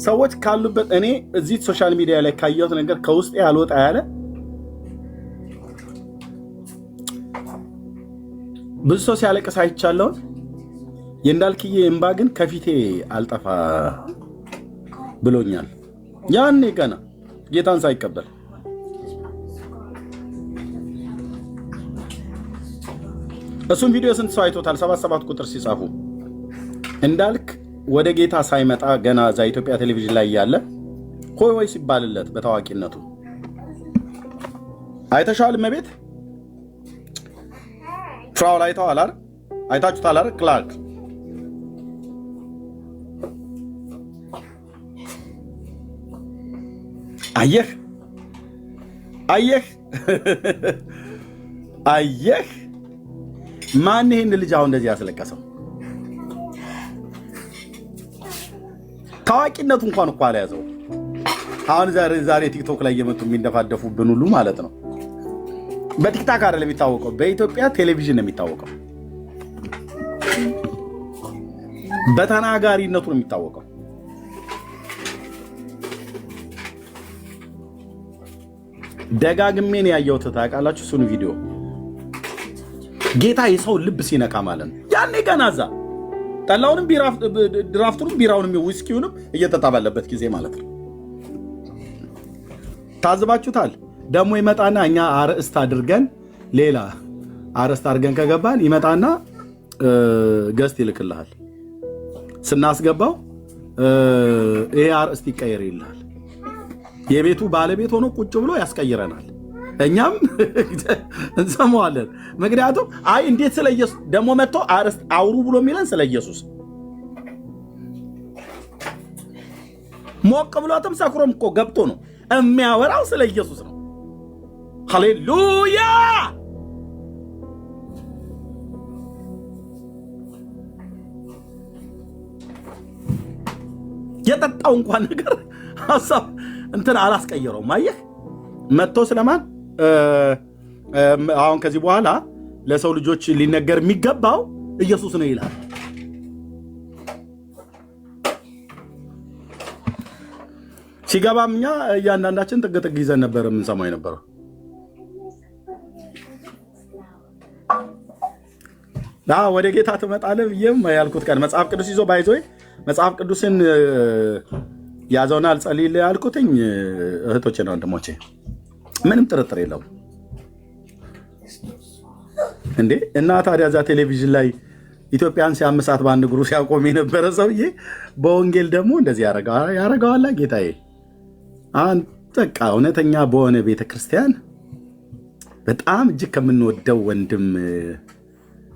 ሰዎች ካሉበት እኔ እዚህ ሶሻል ሚዲያ ላይ ካየሁት ነገር ከውስጥ ያልወጣ ያለ ብዙ ሰው ሲያለቅስ አይቻለሁ። የእንዳልክዬ እምባ ግን ከፊቴ አልጠፋ ብሎኛል። ያኔ ገና ጌታን ሳይቀበል እሱም ቪዲዮ ስንት ሰው አይቶታል? 77 ቁጥር ሲጻፉ እንዳልክ ወደ ጌታ ሳይመጣ ገና እዛ ኢትዮጵያ ቴሌቪዥን ላይ ያለ ሆይ ሆይ ሲባልለት በታዋቂነቱ አይተሻል። መቤት ፍራው ላይ አይተዋል አይደል? አይታችሁታል አይደል? ክላርክ አየህ አየህ አየህ ማን ይሄን ልጅ አሁን እንደዚህ ያስለቀሰው? ታዋቂነቱ እንኳን እኮ አልያዘው። አሁን ዛሬ ቲክቶክ ላይ እየመጡ የሚንደፋደፉብን ሁሉ ማለት ነው። በቲክታክ አይደለም የሚታወቀው፣ በኢትዮጵያ ቴሌቪዥን ነው የሚታወቀው። በተናጋሪነቱ ነው የሚታወቀው። ደጋግሜን ያየሁት ታውቃላችሁ። እሱን ቪዲዮ ጌታ የሰው ልብ ሲነካ ማለት ነው። ያኔ ገና እዛ ጠላውንም ድራፍቱንም ቢራውንም ዊስኪውንም እየጠጣ ባለበት ጊዜ ማለት ነው። ታዝባችሁታል። ደግሞ ይመጣና እኛ አርዕስት አድርገን ሌላ አርዕስት አድርገን ከገባን ይመጣና ገስት ይልክልሃል። ስናስገባው ይሄ አርዕስት ይቀየር ይልሃል። የቤቱ ባለቤት ሆኖ ቁጭ ብሎ ያስቀይረናል። እኛም እንሰማዋለን። ምክንያቱም አይ እንዴት ስለ ኢየሱስ ደግሞ መጥቶ አርዕስት አውሩ ብሎ የሚለን ስለ ኢየሱስ ሞቅ ብሎትም ሰክሮም እኮ ገብቶ ነው የሚያወራው ስለ ኢየሱስ ነው። ሃሌሉያ! የጠጣው እንኳን ነገር ሐሳብ እንትን አላስቀየረውም። አየህ መጥቶ ስለማን አሁን ከዚህ በኋላ ለሰው ልጆች ሊነገር የሚገባው ኢየሱስ ነው ይላል። ሲገባም እኛ እያንዳንዳችን ጥግ ጥግ ይዘን ነበር የምንሰማው የነበረው። ወደ ጌታ ትመጣለህ ብዬም ያልኩት ቀን መጽሐፍ ቅዱስ ይዞ ባይዞይ መጽሐፍ ቅዱስን ያዘውና አልጸልይልህ ያልኩትኝ እህቶቼና ወንድሞቼ ምንም ጥርጥር የለውም እንዴ። እና ታዲያ እዛ ቴሌቪዥን ላይ ኢትዮጵያን ሲያመሳት በአንድ እግሩ ሲያቆም የነበረ ሰውዬ በወንጌል ደግሞ እንደዚህ ያረገዋላ። ጌታዬ በቃ እውነተኛ በሆነ ቤተክርስቲያን በጣም እጅግ ከምንወደው ወንድም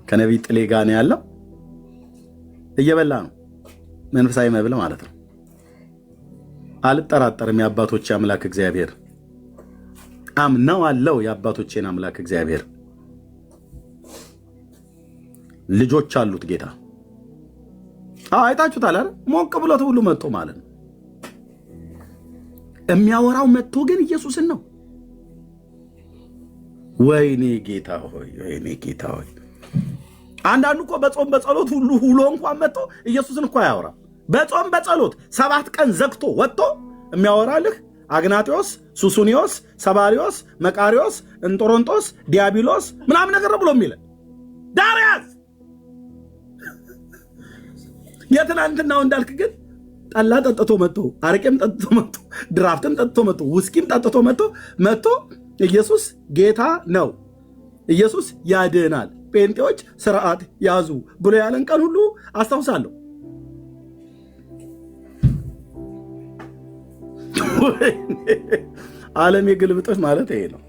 ከነቢይ ጥሌ ጋር ነው ያለው። እየበላ ነው መንፈሳዊ መብል ማለት ነው። አልጠራጠርም። የአባቶቼ አምላክ እግዚአብሔር አምነው አለው። የአባቶቼን አምላክ እግዚአብሔር ልጆች አሉት ጌታ። አይታችሁታል አይደል? ሞቅ ብሎት ሁሉ መጥቶ ማለት ነው የሚያወራው። መጥቶ ግን ኢየሱስን ነው። ወይኔ ጌታ ሆይ፣ ወይኔ ጌታ ሆይ። አንዳንዱ እኮ በጾም በጸሎት ሁሉ ሁሉ እንኳን መጥቶ ኢየሱስን እኮ አያወራም። በጾም በጸሎት 7 ቀን ዘግቶ ወጥቶ የሚያወራልህ አግናጢዮስ፣ ሱሱኒዮስ፣ ሰባሪዮስ፣ መቃሪዮስ፣ እንጦሮንጦስ፣ ዲያብሎስ ምናምን ነገር ብሎ የሚለ ዳርያስ የትናንትናው እንዳልክ ግን ጠላ ጠጥቶ መጥቶ አረቄም ጠጥቶ መጥቶ ድራፍትም ጠጥቶ መጥቶ ውስኪም ጠጥቶ መጥቶ ኢየሱስ ጌታ ነው፣ ኢየሱስ ያድናል፣ ጴንጤዎች ስርዓት ያዙ ብሎ ያለን ቀን ሁሉ አስታውሳለሁ። ዓለም የግልብጦች ማለት ይሄ ነው።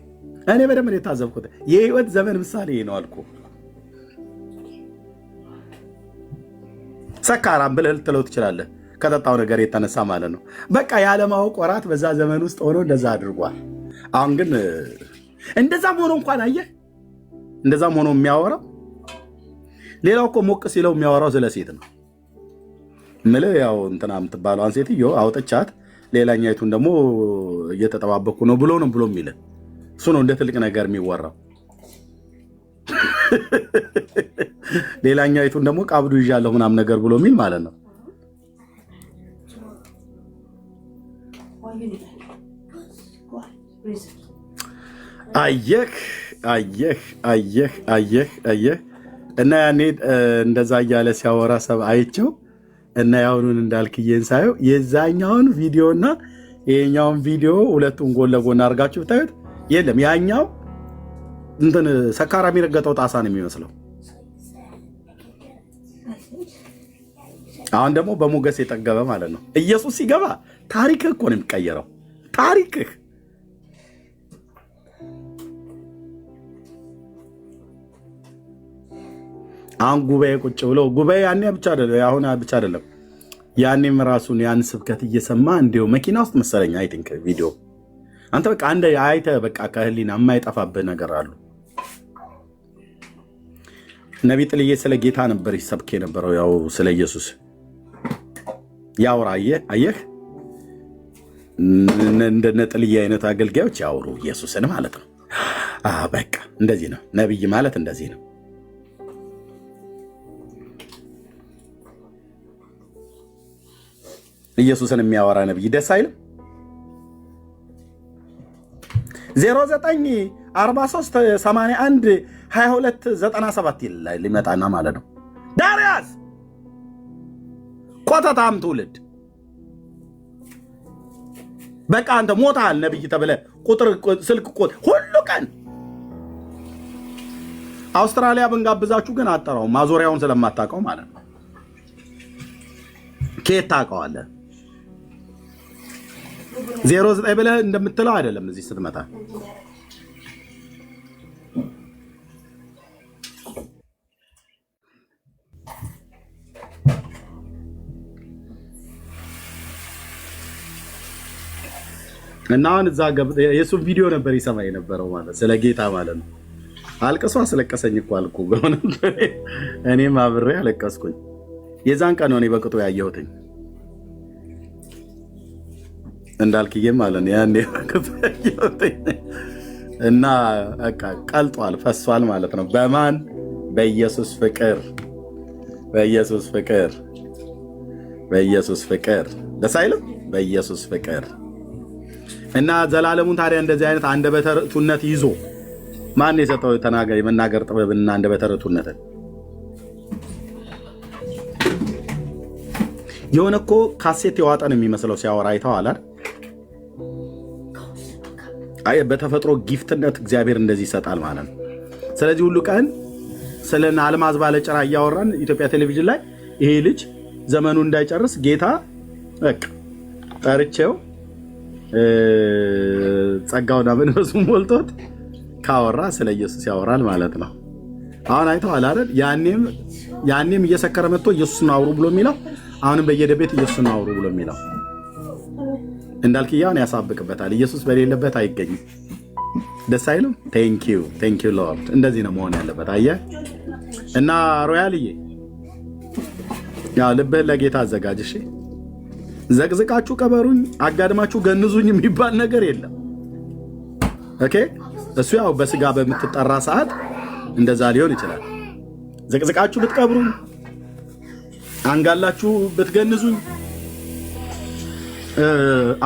እኔ በደንብ የታዘብኩት የህይወት ዘመን ምሳሌ ይሄ ነው አልኩ። ሰካራም ብለህ ልትለው ትችላለህ፣ ከጠጣው ነገር የተነሳ ማለት ነው። በቃ ያለማወቅ ወራት በዛ ዘመን ውስጥ ሆኖ እንደዛ አድርጓል። አሁን ግን እንደዛም ሆኖ እንኳን አየህ፣ እንደዛም ሆኖ የሚያወራው ሌላው እኮ ሞቅ ሲለው የሚያወራው ስለ ሴት ነው። ምልህ ያው እንትና የምትባለዋን ሴትዮ አውጥቻት ሌላኛይቱን ደግሞ እየተጠባበኩ ነው ብሎ የሚል እሱ ነው እንደ ትልቅ ነገር የሚወራው። ሌላኛይቱን ደግሞ ቃብዱ ይዣለሁ ምናምን ነገር ብሎ የሚል ማለት ነው። አየህ አየህ አየህ አየህ አየህ እና ያኔ እንደዛ እያለ ሲያወራ ሰብ አይቸው እና ያሁኑን እንዳልክዬን ሳየው የዛኛውን ቪዲዮ እና ይሄኛውን ቪዲዮ ሁለቱን ጎን ለጎን አድርጋችሁ ብታዩት የለም ያኛው እንትን ሰካራ የሚረገጠው ጣሳ ነው የሚመስለው። አሁን ደግሞ በሞገስ የጠገበ ማለት ነው። ኢየሱስ ሲገባ ታሪክህ እኮ ነው የሚቀየረው። ታሪክህ አሁን ጉባኤ ቁጭ ብለው ጉባኤ ያኔ ብቻ አይደለም አሁን ብቻ አይደለም ያኔም ራሱን ያን ስብከት እየሰማ እንዲሁ መኪና ውስጥ መሰለኝ አይ ቲንክ ቪዲዮ አንተ በቃ አንደ አይተህ በቃ ከህሊና የማይጠፋብህ ነገር አሉ። ነቢይ ጥልዬ ስለ ጌታ ነበር ይሰብክ የነበረው ያው ስለ ኢየሱስ ያውራ አየህ እንደነ ጥልዬ አይነት አገልጋዮች ያውሩ ኢየሱስን ማለት ነው። በቃ እንደዚህ ነው ነቢይ ማለት እንደዚህ ነው። ኢየሱስን የሚያወራ ነብይ ደስ አይልም? 0943812297 ይላል ሊመጣና ማለት ነው። ዳርያስ ኮተታም ትውልድ በቃ አንተ ሞታል ነብይ ተብለ ቁጥር ስልክ ቁጥር ሁሉ ቀን አውስትራሊያ ብንጋብዛችሁ ግን አጠራው ማዞሪያውን ስለማታውቀው ማለት ነው። ከየት ታውቀዋለህ? 09 ብለህ እንደምትለው አይደለም እዚህ ስትመጣ እና አሁን እዛ የሱ ቪዲዮ ነበር ይሰማ የነበረው ማለት ስለ ጌታ ማለት ነው። አልቅሶ አስለቀሰኝ እኮ አልኩ በሆነ እኔም አብሬ አለቀስኩኝ። የዛን ቀን ነው እኔ በቅጡ ያየሁትኝ እንዳልክዬ ማለት ነው ያኔ በቅጡ ያየሁትኝ እና በቃ ቀልጧል ፈሷል ማለት ነው። በማን በኢየሱስ ፍቅር በኢየሱስ ፍቅር በኢየሱስ ፍቅር ደስ አይልም? በኢየሱስ ፍቅር እና ዘላለሙን ታዲያ እንደዚህ አይነት አንደበተ ርቱዕነት ይዞ ማን የሰጠው ተናገር የመናገር ጥበብና አንደበተ ርቱዕነትን? የሆነ እኮ ካሴት የዋጠን የሚመስለው ሲያወራ አይተዋል አይደል? አይ በተፈጥሮ ጊፍትነት እግዚአብሔር እንደዚህ ይሰጣል ማለት ነው። ስለዚህ ሁሉ ቀን ስለና አልማዝ ባለጭራ እያወራን ኢትዮጵያ ቴሌቪዥን ላይ ይሄ ልጅ ዘመኑ እንዳይጨርስ ጌታ በቃ ጠርቼው ጸጋውና መንፈሱ ሞልቶት ካወራ ስለ ኢየሱስ ያወራል ማለት ነው። አሁን አይተዋል አይደል? ያኔም እየሰከረ መጥቶ ኢየሱስን አውሩ ብሎ የሚለው አሁንም በየደቤት ኢየሱስን አውሩ ብሎ የሚለው እንዳልክያውን ያሳብቅበታል። ኢየሱስ በሌለበት አይገኝም። ደስ አይልም? ቴንክ ዩ ሎርድ። እንደዚህ ነው መሆን ያለበት። አየህ እና ሮያልዬ ያው ልብህን ለጌታ አዘጋጅ እሺ። ዘቅዝቃችሁ ቀበሩኝ አጋድማችሁ ገንዙኝ የሚባል ነገር የለም። ኦኬ እሱ ያው በስጋ በምትጠራ ሰዓት እንደዛ ሊሆን ይችላል። ዘቅዝቃችሁ ብትቀብሩኝ አንጋላችሁ ብትገንዙኝ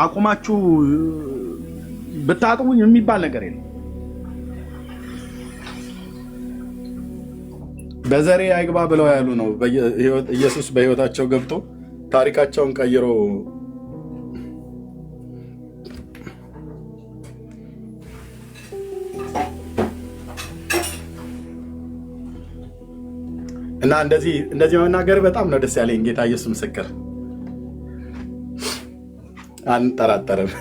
አቁማችሁ ብታጥቡኝ የሚባል ነገር የለም። በዘሬ አይግባ ብለው ያሉ ነው ኢየሱስ በህይወታቸው ገብቶ ታሪካቸውን ቀይሮ እና እንደዚህ መናገር በጣም ነው ደስ ያለኝ። ጌታ ኢየሱስ ምስክር አንጠራጠርም።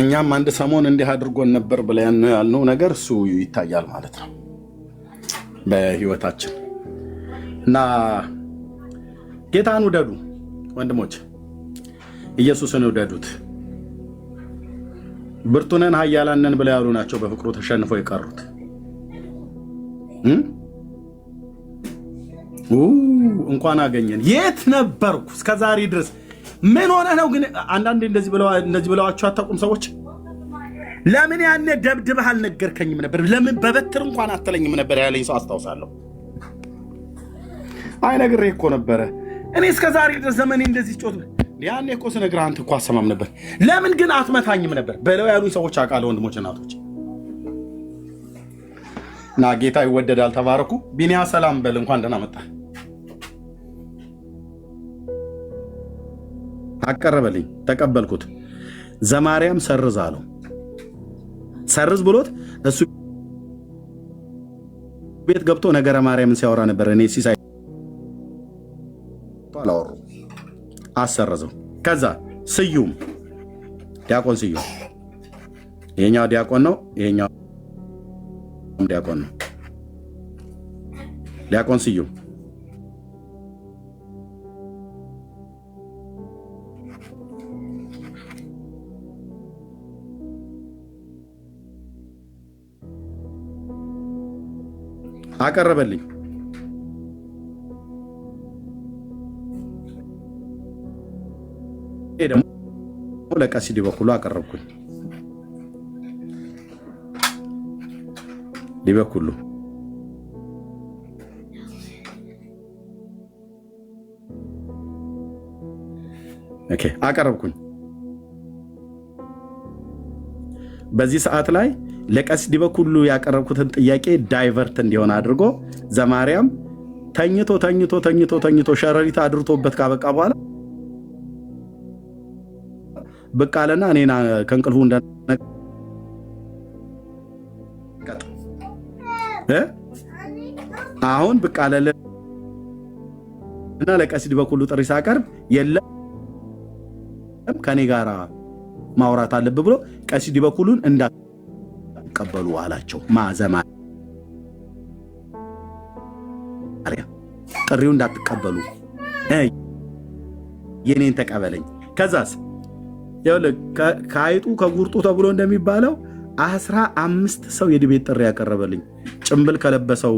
እኛም አንድ ሰሞን እንዲህ አድርጎን ነበር ብለን ያልነው ነገር እሱ ይታያል ማለት ነው በህይወታችን። እና ጌታን ውደዱ ወንድሞች፣ ኢየሱስን ውደዱት። ብርቱነን ኃያላንን ብለው ያሉ ናቸው በፍቅሩ ተሸንፈው የቀሩት። እንኳን አገኘን። የት ነበርኩ እስከዛሬ ድረስ? ምን ሆነ ነው ግን? አንዳንዴ እንደዚህ ብለዋችሁ አታውቁም ሰዎች? ለምን ያኔ ደብድበህ አልነገርከኝም ነበር? ለምን በበትር እንኳን አትለኝም ነበር ያለኝ ሰው አስታውሳለሁ። አይ ነግሬህ እኮ ነበረ። እኔ እስከዛሬ ድረስ ዘመኔ እንደዚህ ጮት ያኔ እኮ ስነግርህ አንተ እኮ አሰማም ነበር። ለምን ግን አትመታኝም ነበር በለው ያሉኝ ሰዎች አውቃለሁ። ወንድሞች እናቶች እና ጌታ ይወደዳል። ተባረኩ። ቢኒያ ሰላም በል። እንኳን ደህና መጣ። አቀረበልኝ፣ ተቀበልኩት። ዘማርያም ሰርዝ አለው። ሰርዝ ብሎት እሱ ቤት ገብቶ ነገረ ማርያምን ሲያወራ ነበር። እኔ ሲሳይ አላወሩ አሰረዘው። ከዛ ስዩም ዲያቆን ስዩም ይሄኛው ዲያቆን ነው፣ ይሄኛው ዲያቆን ነው። ዲያቆን ስዩም አቀረበልኝ። ይሄ ደግሞ ለቀሲስ ዲበኩሉ አቀረብኩኝ። ዲበኩሉ ኦኬ አቀረብኩኝ። በዚህ ሰዓት ላይ ለቀሲስ ዲበኩሉ ያቀረብኩትን ጥያቄ ዳይቨርት እንዲሆን አድርጎ ዘማርያም ተኝቶ ተኝቶ ተኝቶ ተኝቶ ሸረሪት አድርቶበት ካበቃ በኋላ ብቅ አለና እኔና ከእንቅልፉ አሁን ብቅ አለና ለቀሲስ ዲበኩሉ ጥሪ ሳቀርብ የለም ከኔ ጋራ ማውራት አለብህ ብሎ ቀሲስ ዲበኩሉን እንዳትቀበሉ አላቸው። ማዘማ ጥሪው እንዳትቀበሉ የኔን ተቀበለኝ። ከዛስ ይኸውልህ ከአይጡ ከጉርጡ ተብሎ እንደሚባለው 15 ሰው የዲቤት ጥሪ ያቀረበልኝ ጭምብል ከለበሰው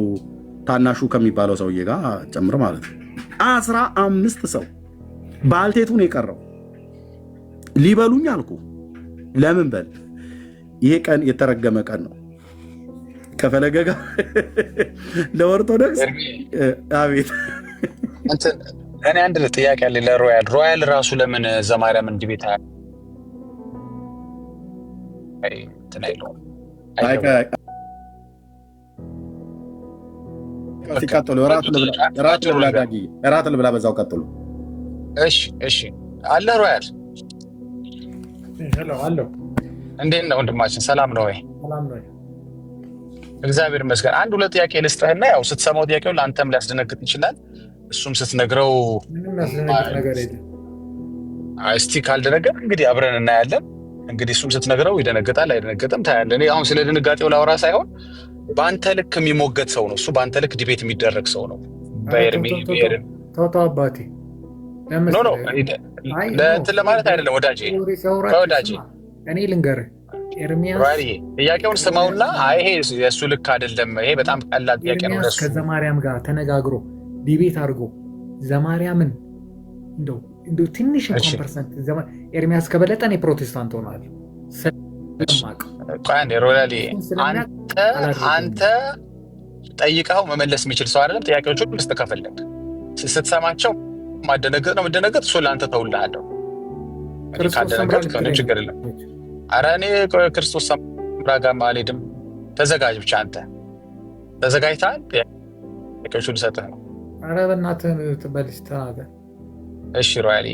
ታናሹ ከሚባለው ሰውዬ ጋር ጨምር ማለት ነው። 15 ሰው ባልቴቱን የቀረው ሊበሉኝ አልኩ። ለምን በል ይሄ ቀን የተረገመ ቀን ነው። ከፈለገ ጋር ለኦርቶዶክስ አቤት እኔ አንድ ጥያቄ አለ ለሮያል ራሱ ለምን ዘማርያም እንዲቤት ሲቀጥሉ እራት ልብላ በዛው ቀጥሉ። እሺ አለ ሮያል አለው። እንዴት ነው ወንድማችን? ሰላም ነው ወይ? እግዚአብሔር ይመስገን። አንድ ሁለት ጥያቄ ልስጥህና ያው ስትሰማው ጥያቄው ለአንተም ሊያስደነግጥ ይችላል። እሱም ስትነግረው እስቲ ካልደነገጥ እንግዲህ አብረን እናያለን። እንግዲህ እሱም ስትነግረው ይደነግጣል አይደነግጥም ታያለን። እኔ አሁን ስለ ድንጋጤው ላወራ ሳይሆን በአንተ ልክ የሚሞገት ሰው ነው እሱ። በአንተ ልክ ዲቤት የሚደረግ ሰው ነው። በኤርሚ አባቴ ኖ ለእንትን ለማለት አይደለም ወዳጄ። እኔ ልንገርህ ኤርሚያስ ጥያቄውን ስማውና ይሄ የእሱ ልክ አይደለም፣ ይሄ በጣም ቀላል ጥያቄ ነው ለእሱ። ከዘማርያም ጋር ተነጋግሮ ዲቤት አድርጎ ዘማርያምን እንደው ትንሽ እንኳን ፐርሰንት ኤርሚያስ ከበለጠ እኔ ፕሮቴስታንት ሆናለሁ። ሮላሊ አንተ ጠይቀኸው መመለስ የሚችል ሰው አይደለም። ጥያቄዎቹን ልስጥ ከፈለግ ስትሰማቸው ማደነገጥ ነው መደነገጥ፣ እሱ ለአንተ ተውልሃለሁ። ካደነገጥ ከሆነ ችግር የለም። ኧረ እኔ ክርስቶስ ሰምራ ጋር አልሄድም። ተዘጋጅ ብቻ አንተ ተዘጋጅተሃል። ጥያቄዎቹን ልሰጥህ ነው። ኧረ በእናትህ ትበልሽ ተናገር። እሺ ሮያሊ፣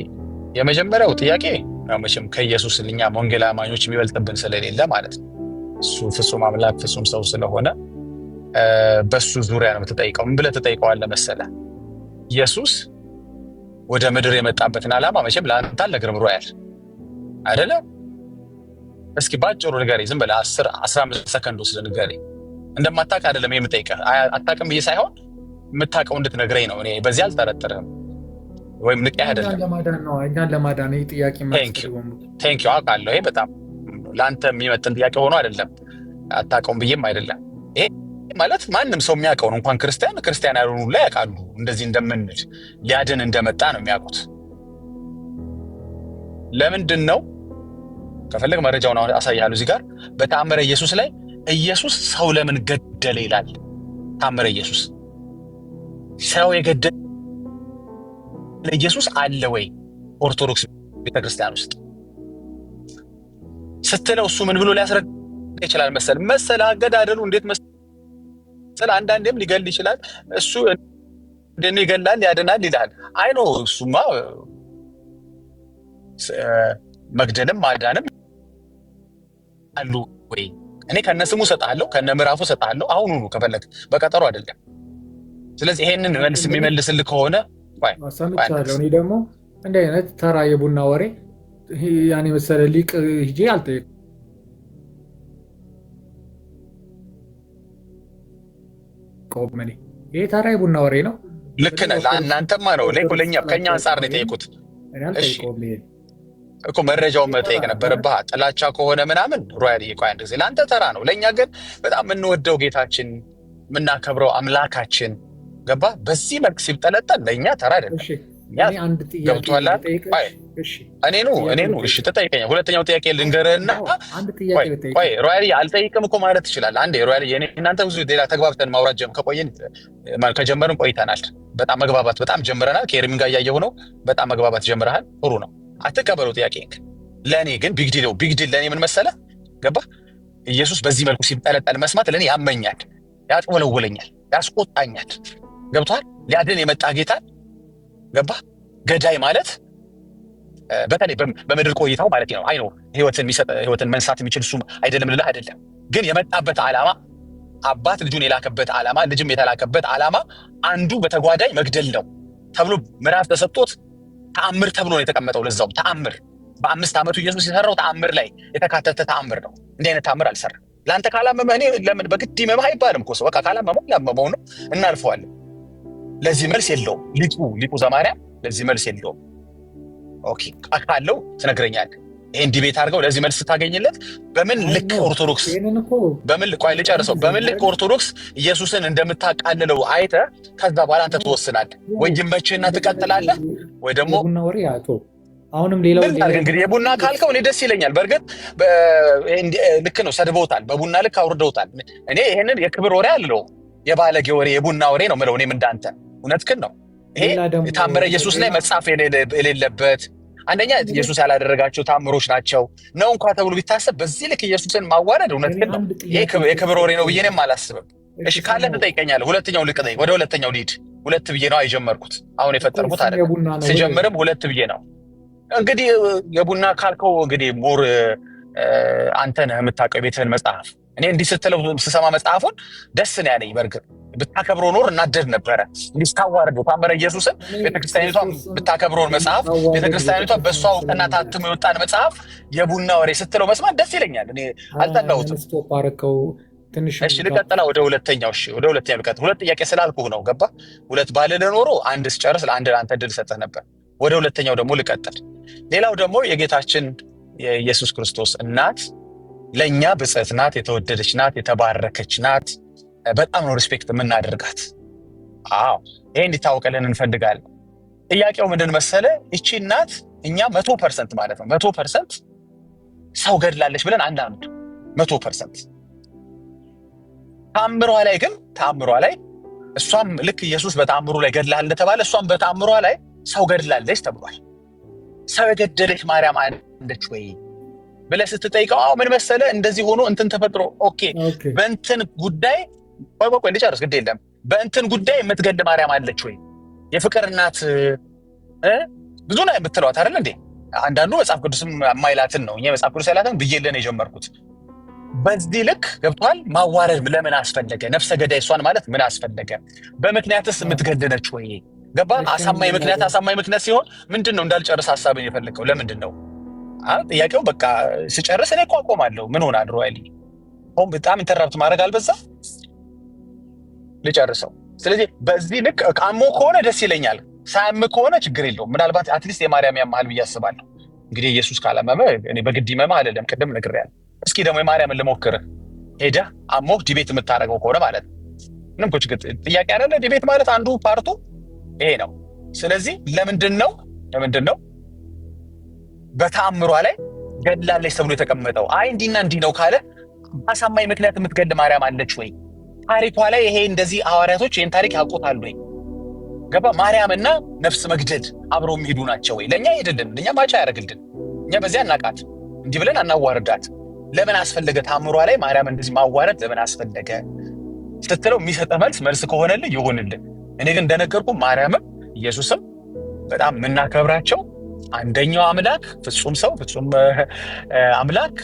የመጀመሪያው ጥያቄ መቼም ከኢየሱስ እኛ ወንጌል አማኞች የሚበልጥብን ስለሌለ ማለት ነው። እሱ ፍጹም አምላክ ፍጹም ሰው ስለሆነ በሱ ዙሪያ ነው የምትጠይቀው። ምን ብለህ ትጠይቀዋለህ መሰለህ? ኢየሱስ ወደ ምድር የመጣበትን ዓላማ መቼም ለአንተ አልነግርም ሮያል አይደለም። እስኪ ባጭሩ ንገረኝ፣ ዝም ብለህ 10-15 ሰከንድ ወስደህ ንገረኝ። እንደማታውቅ አይደለም የምጠይቀህ፣ አታውቅም ብዬ ሳይሆን የምታውቀው እንድትነግረኝ ነው። እኔ በዚህ አልጠረጥርህም ወይም ንቄ አይደለም። እኛን ለማዳን ይህ ጥያቄ ቴንክ ዩ አውቃለሁ። ይሄ በጣም ለአንተ የሚመጥን ጥያቄ ሆኖ አይደለም፣ አታውቀውም ብዬም አይደለም። ይሄ ማለት ማንም ሰው የሚያውቀው ነው። እንኳን ክርስቲያን ያልሆኑ ላይ ያውቃሉ። እንደዚህ እንደምንል ሊያድን እንደመጣ ነው የሚያውቁት። ለምንድን ነው ከፈለግ መረጃውን አሳያለሁ። እዚህ ጋር በተአምረ ኢየሱስ ላይ ኢየሱስ ሰው ለምን ገደለ ይላል። ተአምረ ኢየሱስ ሰው የገደለ ኢየሱስ አለ ወይ? ኦርቶዶክስ ቤተክርስቲያን ውስጥ ስትለው እሱ ምን ብሎ ሊያስረዳ ይችላል መሰል አገዳደሉ እንዴት መሰል አንዳንዴም ሊገል ይችላል እሱ እንደኔ ይገላል ያድናል ይላል። አይ ነው እሱማ መግደልም ማዳንም አሉ ወይ? እኔ ከነስሙ ሰጣለሁ ከነምዕራፉ ሰጣለሁ አሁኑኑ ከፈለክ በቀጠሮ አይደለም። ስለዚህ ይሄንን መልስ የሚመልስልህ ከሆነ ሰምቻለሁ። እኔ ደግሞ እንዲህ አይነት ተራ የቡና ወሬ ያኔ መሰለ ሊቅ ሂጄ አልጠየቀውም። ይሄ ተራ የቡና ወሬ ነው። ልክ ነህ። ለእናንተማ ነው ለኛ ከኛ አንጻር ነው የጠየቁት እኮ መረጃውን መጠየቅ ነበረብህ። ጥላቻ ከሆነ ምናምን ሮያል ቆይ አንድ ጊዜ ለአንተ ተራ ነው። ለእኛ ግን በጣም የምንወደው ጌታችን የምናከብረው አምላካችን ገባ በዚህ መልክ ሲብጠለጠል ለእኛ ተራ አይደለም። ገብቶሃል? እኔ ነው እሺ ተጠይቀኝ። ሁለተኛው ጥያቄ ልንገርህና ቆይ ሮያል አልጠይቅም እኮ ማለት ትችላለህ። አንዴ ሮያል እናንተ ብዙ ሌላ ተግባብተን ማውራት ከጀመርን ቆይተናል። በጣም መግባባት በጣም ጀምረናል። ከኤርሚን ጋር እያየሁ ነው። በጣም መግባባት ጀምረሃል። ጥሩ ነው። አትቀበለው ጥያቄ። ለእኔ ግን ቢግዲል ለእኔ ምን መሰለህ ገባ ኢየሱስ በዚህ መልኩ ሲጠለጠል መስማት ለእኔ ያመኛል፣ ያጥወለውለኛል፣ ያስቆጣኛል። ገብቶሃል? ሊያድን የመጣ ጌታ ገባ ገዳይ ማለት በተለይ በምድር ቆይታው ማለት ነው። አይ ነው ህይወትን መንሳት የሚችል እሱ አይደለም ልልህ አይደለም። ግን የመጣበት ዓላማ አባት ልጁን የላከበት ዓላማ ልጅም የተላከበት ዓላማ አንዱ በተጓዳኝ መግደል ነው ተብሎ ምዕራፍ ተሰጥቶት ተአምር ተብሎ ነው የተቀመጠው። ለዛው ተአምር በ5 ዓመቱ ኢየሱስ የሰራው ተአምር ላይ የተካተተ ተአምር ነው። እንዲህ አይነት ተአምር አልሰራም። ለአንተ ካላመመህ እኔ ለምን በግድ ይመምህ አይባልም እኮ ሰው በቃ ካላመመው ያመመው ነው እናልፈዋለን። ለዚህ መልስ የለውም ሊቁ ዘማርያም ለዚህ መልስ የለውም። ኦኬ ካለው ትነግረኛለህ። ይሄን ዲቤት አድርገው ለዚህ መልስ ታገኝለት። በምን ልክ ኦርቶዶክስ በምን ልክ ኦርቶዶክስ ኢየሱስን እንደምታቃልለው አይተህ ከዛ በኋላ አንተ ትወስናለህ። ወይ ይመችህና ትቀጥላለህ ወይ ደግሞ አሁንም ሌላው እንግዲህ የቡና ካልከው እኔ ደስ ይለኛል። በእርግጥ ልክ ነው፣ ሰድበውታል፣ በቡና ልክ አውርደውታል። እኔ ይሄንን የክብር ወሬ አልለው የባለጌ ወሬ የቡና ወሬ ነው የምለው። እኔም እንዳንተ እውነትህን ነው። ይሄ የታምረ ኢየሱስ ላይ መጻፍ የሌለበት አንደኛ ኢየሱስ ያላደረጋቸው ታምሮች ናቸው ነው እንኳን ተብሎ ቢታሰብ በዚህ ልክ ኢየሱስን ማዋረድ እውነትህን ነው የክብር ወሬ ነው ብዬ እኔም አላስብም። እሺ ካለ ትጠይቀኛለህ። ሁለተኛው ልቀጠኝ። ወደ ሁለተኛው ልሂድ። ሁለት ብዬ ነው የጀመርኩት። አሁን የፈጠርኩት አይደለም። ሲጀምርም ሁለት ብዬ ነው። እንግዲህ የቡና ካልከው እንግዲህ ሞር አንተ ነህ የምታውቀው የቤትህን መጽሐፍ። እኔ እንዲህ ስትለው ስሰማ መጽሐፉን ደስ ነው ያለኝ። በእርግጥ ብታከብረው ኖር እናደድ ነበረ። እንዲህ ስታዋርደው ታምረ ኢየሱስን ቤተክርስቲያኒቷን ብታከብረውን መጽሐፍ ቤተክርስቲያኒቷ በእሷ እውቅና ታትሞ የወጣን መጽሐፍ የቡና ወሬ ስትለው መስማት ደስ ይለኛል። እኔ አልጠላሁትም። እሺ ልቀጥላ ወደ ሁለተኛው። እሺ ወደ ሁለተኛው ልቀጥል። ሁለት ጥያቄ ስላልኩህ ነው ገባ። ሁለት ባልልህ ኖሮ አንድ ስጨርስ ለአንድ ለአንተ ድል ሰጠህ ነበር። ወደ ሁለተኛው ደግሞ ልቀጥል። ሌላው ደግሞ የጌታችን የኢየሱስ ክርስቶስ እናት ለእኛ ብጽዕት ናት፣ የተወደደች ናት፣ የተባረከች ናት። በጣም ነው ሪስፔክት የምናደርጋት። አዎ ይሄ እንዲታወቅልን እንፈልጋለን። ጥያቄው ምንድን መሰለ? ይቺ እናት እኛ 100% ማለት ነው 100% ሰው ገድላለች ብለን አንዳንዱ 100% ተአምሯ ላይ እሷም ልክ ኢየሱስ በተአምሩ ላይ ገድላል እንደተባለ እሷም በተአምሯ ላይ ሰው ገድላለች ተብሏል። ሰው የገደለች ማርያም አለች ወይ ብለህ ስትጠይቀው አዎ ምን መሰለ እንደዚህ ሆኖ እንትን ተፈጥሮ ኦኬ በእንትን ጉዳይ ቆይ ልጨርስ ግድ የለም በእንትን ጉዳይ የምትገድ ማርያም አለች ወይ? የፍቅር እናት ብዙ ነው የምትለዋት አይደል እንዴ? አንዳንዱ መጽሐፍ ቅዱስም የማይላትን ነው። እኛ መጽሐፍ ቅዱስ ያላትን ብዬልን የጀመርኩት በዚህ ልክ ገብቷል። ማዋረድ ለምን አስፈለገ? ነፍሰ ገዳይ እሷን ማለት ምን አስፈለገ? በምክንያትስ የምትገድነች ወይ? ገባ? አሳማኝ ምክንያት ሲሆን ምንድን ነው እንዳልጨርስ ሀሳብን የፈለገው ለምንድን ነው? ጥያቄው በቃ ስጨርስ እኔ አቆማለሁ። ምን ሆነ አድሮ አይልኝ አሁን በጣም ኢንተራፕት ማድረግ አልበዛ ልጨርሰው። ስለዚህ በዚህ ልክ ቃሞ ከሆነ ደስ ይለኛል፣ ሳያም ከሆነ ችግር የለውም። ምናልባት አትሊስት የማርያም ያማል ብዬ አስባለሁ። እንግዲህ ኢየሱስ ካላመመ እኔ በግድ ይመማ አይደለም፣ ቅድም ነግሬያለሁ። እስኪ ደግሞ የማርያምን ልሞክርህ። ሄደህ አሞህ ዲቤት የምታደርገው ከሆነ ማለት ነው ምንም ችግር ጥያቄ አይደለ። ዲቤት ማለት አንዱ ፓርቱ ይሄ ነው። ስለዚህ ለምንድን ነው በተአምሯ ላይ ገድላለች ተብሎ የተቀመጠው? አይ እንዲና እንዲህ ነው ካለ አሳማኝ ምክንያት የምትገድ ማርያም አለች ወይ? ታሪኳ ላይ ይሄ እንደዚህ ሐዋርያቶች ይሄን ታሪክ ያውቁታል ወይ? ገባ? ማርያምና ነፍስ መግደል አብረው የሚሄዱ ናቸው ወይ? ለእኛ ሄድልን፣ ለእኛ ማጫ ያደርግልን። እኛ በዚያ እናቃት፣ እንዲህ ብለን አናዋርዳት። ለምን አስፈለገ ታምሯ ላይ ማርያም እንደዚህ ማዋረድ ለምን አስፈለገ ስትለው የሚሰጠህ መልስ ከሆነልህ ይሆንልህ። እኔ ግን እንደነገርኩ ማርያምም ኢየሱስም በጣም የምናከብራቸው አንደኛው አምላክ ፍጹም ሰው ፍጹም አምላክ፣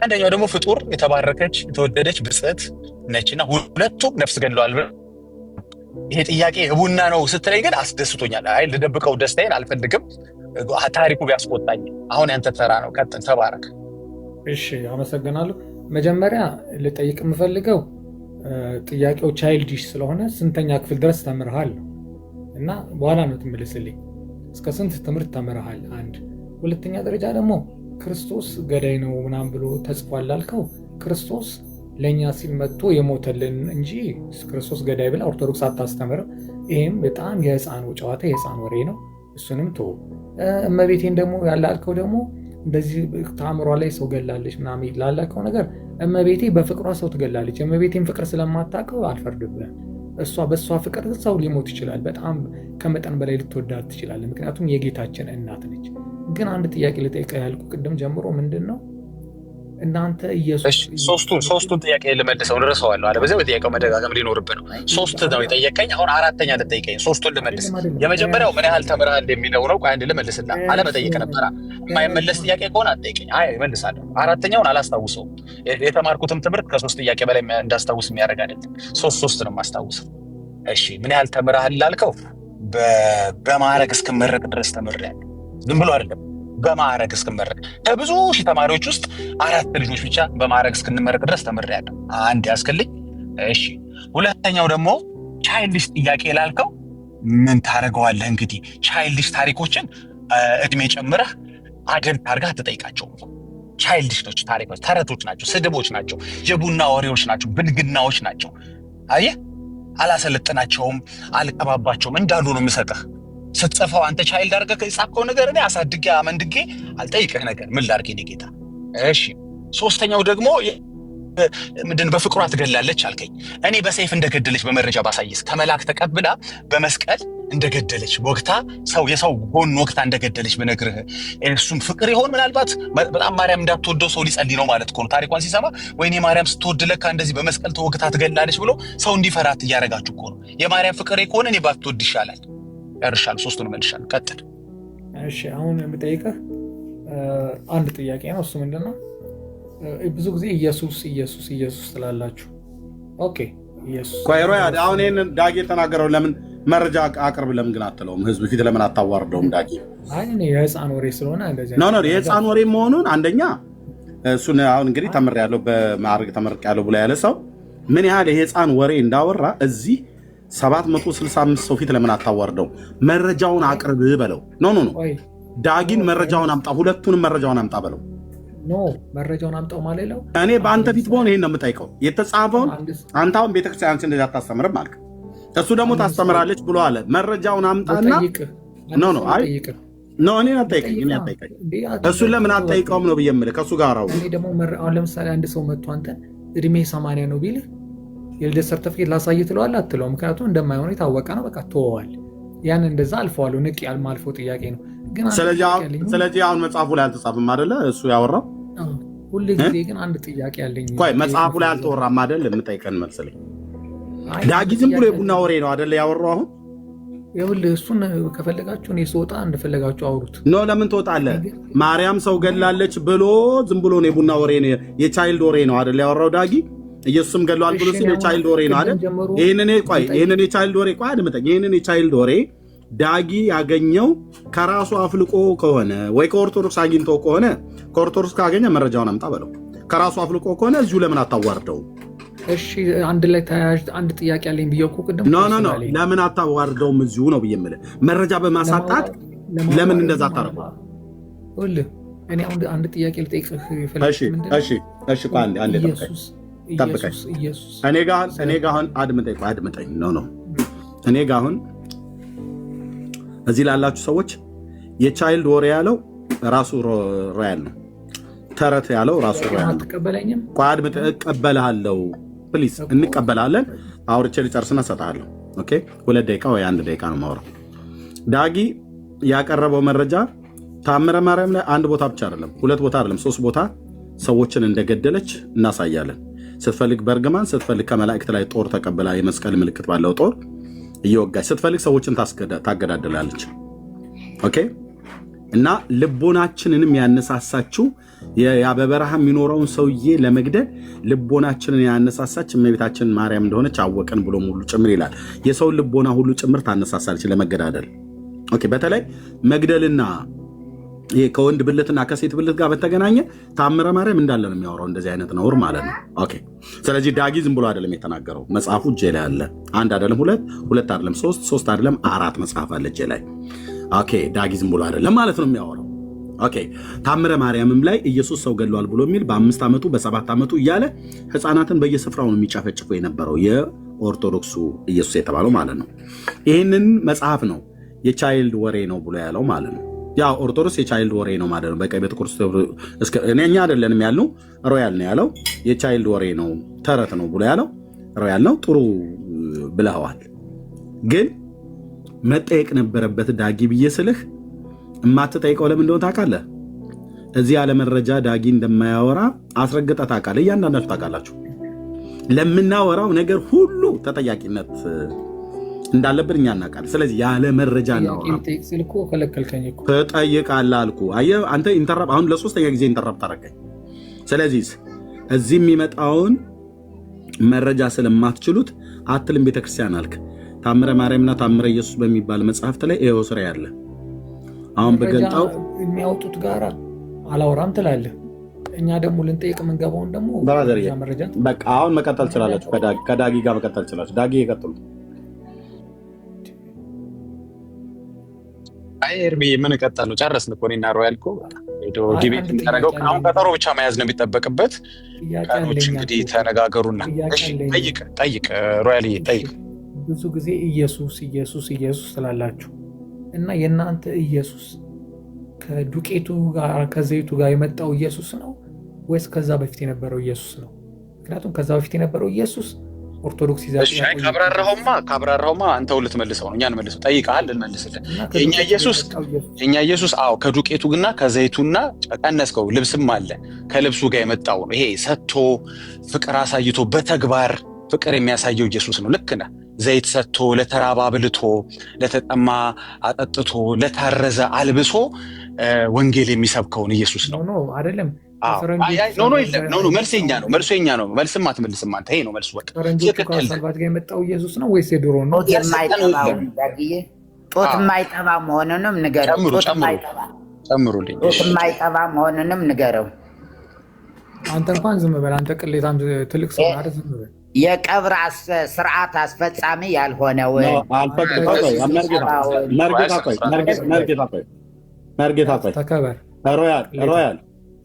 አንደኛው ደግሞ ፍጡር የተባረከች የተወደደች ብጽዕት ነችና ሁለቱም ነፍስ ገድለዋል። ይሄ ጥያቄ እቡና ነው ስትለኝ ግን አስደስቶኛል። አይ ልደብቀው ደስታዬን አልፈልግም፣ ታሪኩ ቢያስቆጣኝ። አሁን ያንተ ተራ ነው፣ ቀጥል፣ ተባረክ። እሺ አመሰግናለሁ። መጀመሪያ ልጠይቅ የምፈልገው ጥያቄው ቻይልዲሽ ስለሆነ ስንተኛ ክፍል ድረስ ተምርሃል ነው እና በኋላ ነው ትመልስልኝ። እስከ ስንት ትምህርት ተምርሃል? አንድ። ሁለተኛ ደረጃ ደግሞ ክርስቶስ ገዳይ ነው ምናምን ብሎ ተጽፏል ላልከው ክርስቶስ ለእኛ ሲል መጥቶ የሞተልን እንጂ ክርስቶስ ገዳይ ብላ ኦርቶዶክስ አታስተምርም። ይህም በጣም የህፃን ጨዋታ የህፃን ወሬ ነው። እሱንም ቶ እመቤቴን ደግሞ ያላልከው ደግሞ እንደዚህ ታምሯ ላይ ሰው ገላለች ምናምን ላላከው ነገር እመቤቴ በፍቅሯ ሰው ትገላለች። እመቤቴን ፍቅር ስለማታውቀው አልፈርድብህም። እሷ በእሷ ፍቅር ሰው ሊሞት ይችላል። በጣም ከመጠን በላይ ልትወዳት ትችላለህ። ምክንያቱም የጌታችን እናት ነች። ግን አንድ ጥያቄ ልጠይቅህ ያልኩህ ቅድም ጀምሮ ምንድን ነው እናንተ ኢየሱስ ሶስቱን ጥያቄ ልመልሰው እንረሳዋለሁ አለ። በዚያው የጥያቄው መደጋገም ሊኖርብህ ነው። ሶስት ነው የጠየቀኝ። አሁን አራተኛ ልጠይቀኝ። ሶስቱን ልመልስ። የመጀመሪያው ምን ያህል ተምረሃል የሚለው ነው። አንድ ልመልስልህ። አለመጠየቅ ነበረ። የማይመለስ ጥያቄ ከሆነ አትጠይቀኝ። አይ እመልሳለሁ። አራተኛውን አላስታውሰውም። የተማርኩትም ትምህርት ከሶስት ጥያቄ በላይ እንዳስታውስ የሚያደርግ አይደለም። ሶስት ነው የማስታውሰው። እሺ ምን ያህል ተምረሃል ላልከው በማዕረግ እስክመረቅ ድረስ ተምሬያለሁ። ዝም ብሎ አይደለም፣ በማዕረግ እስክመረቅ ከብዙ ሺህ ተማሪዎች ውስጥ 4 ልጆች ብቻ በማዕረግ እስክንመረቅ ድረስ ተምሬያለሁ። አንድ ያስክልኝ። እሺ ሁለተኛው ደግሞ ቻይልድሽ ጥያቄ ላልከው ምን ታደርገዋለህ እንግዲህ ቻይልድሽ ታሪኮችን እድሜ ጨምረህ አደልት አድርገህ አትጠይቃቸውም። ቻይልድሽ ናቸው ታሪኮች፣ ተረቶች ናቸው፣ ስድቦች ናቸው፣ የቡና ወሬዎች ናቸው፣ ብልግናዎች ናቸው። አየህ አላሰለጥናቸውም፣ አልቀባባቸውም እንዳሉ ነው የምሰጥህ። ስትጽፈው አንተ ቻይልድ አድርገህ የጻፍከው ነገር እኔ አሳድጌ አመንድጌ አልጠይቅህ ነገር ምን ላድርግ የእኔ ጌታ። እሺ ሶስተኛው ደግሞ ምንድን በፍቅሯ ትገላለች አልከኝ። እኔ በሰይፍ እንደገደለች በመረጃ ባሳይስ፣ ከመላክ ተቀብላ በመስቀል እንደገደለች ወግታ የሰው ጎን ወግታ እንደገደለች ብነግርህ እሱም ፍቅር ይሆን? ምናልባት በጣም ማርያም እንዳትወደው ሰው ሊጸልይ ነው ማለት ነው። ታሪኳን ሲሰማ ወይኔ ማርያም ስትወድ ለካ እንደዚህ በመስቀል ተወግታ ትገላለች ብሎ ሰው እንዲፈራት እያደረጋችሁ እኮ ነው። የማርያም ፍቅር ከሆነ እኔ ባትወድ ይሻላል። ያርሻል። ሶስቱን መልሻለሁ። ቀጥል። እሺ አሁን የምጠይቅህ አንድ ጥያቄ ነው። እሱ ምንድነው ብዙ ጊዜ ኢየሱስ ኢየሱስ ኢየሱስ ትላላችሁ። ኦኬ ኢየሱስ ቆይሮ አሁን ይሄን ዳጊ የተናገረው ለምን መረጃ አቅርብ ለምን ግን አትለውም? ህዝብ ፊት ለምን አታዋርደውም? ዳጊ አይ እኔ የህፃን ወሬ ስለሆነ እንደዚህ ነው የህፃን ወሬ መሆኑን አንደኛ እሱን አሁን እንግዲህ ተምሬያለሁ በማዕረግ ተመርቄያለሁ ብሎ ያለ ሰው ምን ያህል የህፃን ወሬ እንዳወራ እዚህ 765 ሰው ፊት ለምን አታዋርደው? መረጃውን አቅርብ በለው። ኖ ዳጊን መረጃውን አምጣ፣ ሁለቱንም መረጃውን አምጣ በለው። ኖ መረጃውን አምጣው ማለት ነው። እኔ በአንተ ፊት በሆነ ይሄን ነው የምጠይቀው። የተጻፈውን አንተ አሁን ቤተክርስቲያን እንደዚህ አታስተምርም አልክ፣ እሱ ደግሞ ታስተምራለች ብሎ አለ። መረጃውን አምጣና እኔን አትጠይቀኝ። እሱን ለምን አትጠይቀውም ነው ብዬ የምልህ ከእሱ ጋር አውራ። እኔ ደግሞ አሁን ለምሳሌ አንድ ሰው መጥቶ አንተን እድሜ 80 ነው ቢልህ የልደት ሰርተፍኬት ላሳይ ትለዋለህ? አትለው። ምክንያቱም እንደማይሆን የታወቀ ነው። በቃ ተወዋል። ያን እንደዛ አልፈዋለሁ። ንቅ ያልማልፈው ጥያቄ ነው። ግን ስለዚህ አሁን መጽሐፉ ላይ አልተጻፈም አይደለ? እሱ ያወራው ሁሉ ጊዜ ግን አንድ ጥያቄ አለኝ። ቆይ መጽሐፉ ላይ አልተወራም አይደል? የምጠይቀን መልስልኝ። ዳጊ ዝም ብሎ የቡና ወሬ ነው አይደለ ያወራው? አሁን ይኸውልህ እሱን ከፈለጋችሁ እኔ ስወጣ እንደፈለጋችሁ አውሩት። ኖ ለምን ትወጣለህ? ማርያም ሰው ገላለች ብሎ ዝም ብሎ ነው የቡና ወሬ ነው የቻይልድ ወሬ ነው አይደለ ያወራው ዳጊ? ኢየሱስም ገለዋል ብሎ ሲል የቻይልድ ወሬ ነው አይደል? ይሄንን የቻይልድ ወሬ ቆይ አድምጠኝ። ይሄንን የቻይልድ ወሬ ዳጊ ያገኘው ከራሱ አፍልቆ ከሆነ ወይ ከኦርቶዶክስ አግኝቶ ከሆነ ከኦርቶዶክስ ካገኘ መረጃውን አምጣ በለው። ከራሱ አፍልቆ ከሆነ እዚሁ ለምን አታዋርደው? እሺ አንድ ላይ ተያያዥ አንድ ጥያቄ አለኝ ብዬ እኮ ቅድም ኖ ለምን አታዋርደውም? እዚሁ ነው ብዬ የምልህ። መረጃ በማሳጣት ለምን እንደዛ አታረገው? እኔ አንድ ጥያቄ ልጠይቅህ እሺ ቆይ አንዴ ጠብቀኝ። እኔ ጋር አሁን አድምጠኝ። ነው እኔ ጋር አሁን እዚህ ላላችሁ ሰዎች የቻይልድ ወሬ ያለው ራሱ ሮያል ነው። ተረት ያለው ራሱ ሮያል ነው። አትቀበለኝም? ቆይ አድምጠኝ። እቀበልሃለሁ። ፕሊዝ እንቀበላለን። አውርቼ ልጨርስና እሰጥሃለሁ። ኦኬ 2 ደቂቃ ወይ 1 ደቂቃ ነው የማወራው። ዳጊ ያቀረበው መረጃ ታምረ ማርያም ላይ 1 ቦታ ብቻ አይደለም 2 ቦታ አይደለም 3 ቦታ ሰዎችን እንደገደለች እናሳያለን። ስትፈልግ በርግማን፣ ስትፈልግ ከመላእክት ላይ ጦር ተቀብላ የመስቀል ምልክት ባለው ጦር እየወጋች፣ ስትፈልግ ሰዎችን ታገዳድላለች። ኦኬ እና ልቦናችንንም ያነሳሳችው ያ በበረሃ የሚኖረውን ሰውዬ ለመግደል ልቦናችንን ያነሳሳች እመቤታችን ማርያም እንደሆነች አወቀን ብሎ ሙሉ ጭምር ይላል። የሰውን ልቦና ሁሉ ጭምር ታነሳሳለች ለመገዳደል። ኦኬ በተለይ መግደልና ከወንድ ብልትና ከሴት ብልት ጋር በተገናኘ ታምረ ማርያም እንዳለ ነው የሚያወራው። እንደዚህ አይነት ነውር ማለት ነው። ኦኬ ስለዚህ ዳጊ ዝም ብሎ አይደለም የተናገረው። መጽሐፉ እጄ ላይ አለ። 1 አይደለም 2 አይደለም 3 አይደለም 4 መጽሐፍ አለ እጄ ላይ። ኦኬ ዳጊ ዝም ብሎ አይደለም ማለት ነው የሚያወራው። ኦኬ ታምረ ማርያምም ላይ ኢየሱስ ሰው ገድሏል ብሎ የሚል በ5 ዓመቱ በ7 ዓመቱ እያለ ህፃናትን በየስፍራው ነው የሚጨፈጭፉ የነበረው የኦርቶዶክሱ ኢየሱስ የተባለው ማለት ነው። ይህንን መጽሐፍ ነው የቻይልድ ወሬ ነው ብሎ ያለው ማለት ነው። ያ ኦርቶዶክስ የቻይልድ ወሬ ነው ማለት ነው። በቀይ ቤተክርስቲያን እኛ አይደለንም ያልነው፣ ሮያል ነው ያለው። የቻይልድ ወሬ ነው ተረት ነው ብሎ ያለው ሮያል ነው። ጥሩ ብለዋል። ግን መጠየቅ ነበረበት ዳጊ ብዬ ስልህ የማትጠይቀው ለምን እንደሆነ ታውቃለህ? እዚህ ያለ መረጃ ዳጊ እንደማያወራ አስረግጠህ ታውቃለህ። እያንዳንዳችሁ ታውቃላችሁ። ለምናወራው ነገር ሁሉ ተጠያቂነት እንዳለብን እኛ እናውቃለን። ስለዚህ ያለ መረጃ እናወራ። ትጠይቃለህ አልኩህ። አየህ አንተ ኢንተራፕት አሁን ለ3ኛ ጊዜ ኢንተራፕት አደረገኝ። ስለዚህ እዚህ የሚመጣውን መረጃ ስለማትችሉት አትልም ቤተክርስቲያን አልክ። ታምረ ማርያምና ታምረ ኢየሱስ በሚባል መጽሐፍት ላይ ይኸው ስራ ያለ አሁን በገልጣው የሚያወጡት ጋራ አላወራም ትላለህ። እኛ ደግሞ ልንጠይቅ የምንገባውን ደግሞ መረጃ በቃ አሁን መቀጠል ትችላላችሁ። ከዳጊ ጋር መቀጠል ትችላላችሁ። ዳጊ ይቀጥሉ። አይ ኤርሚ ምን ቀጠል ነው? ጨረስን እኮ እኔና ሮያል እኮ ዲቤት የሚያደርገው አሁን ቀጠሮ ብቻ መያዝ ነው የሚጠበቅበት። ቀኖች እንግዲህ ተነጋገሩና ጠይቅ ሮያል ጠይቅ። ብዙ ጊዜ ኢየሱስ ኢየሱስ ኢየሱስ ትላላችሁ እና የእናንተ ኢየሱስ ከዱቄቱ ጋር ከዘይቱ ጋር የመጣው ኢየሱስ ነው ወይስ ከዛ በፊት የነበረው ኢየሱስ ነው? ምክንያቱም ከዛ በፊት የነበረው ኢየሱስ ኦርቶዶክስ ይዛት ካብራራውማ አንተው ልትመልሰው ነው። እኛን መልሰው ጠይቀሃል፣ ልንመልስልህ። የኛ ኢየሱስ አዎ ከዱቄቱና ከዘይቱና ቀነስከው። ልብስም አለ ከልብሱ ጋር የመጣው ነው። ይሄ ሰጥቶ ፍቅር አሳይቶ በተግባር ፍቅር የሚያሳየው ኢየሱስ ነው። ልክ ነህ። ዘይት ሰጥቶ ለተራባ አብልቶ ለተጠማ አጠጥቶ ለታረዘ አልብሶ ወንጌል የሚሰብከውን ኢየሱስ ነው አይደለም? መልሴኛ ነው። መልሶኛ ነው። መልስም አትመልስም አንተ። ይሄ ነው መልሱ። በቃ ከሰልባት ጋር የመጣው ኢየሱስ ነው ወይስ የድሮ ነው? ጦት የማይጠባ መሆኑንም ንገረው። ጨምሩልኝ። ጦት የማይጠባ መሆኑንም ንገረው። አንተ እንኳን ዝም በል አንተ ቅሌታም ትልቅ ሰው አይደል? ዝም በል። የቀብር ስርዓት አስፈጻሚ ያልሆነው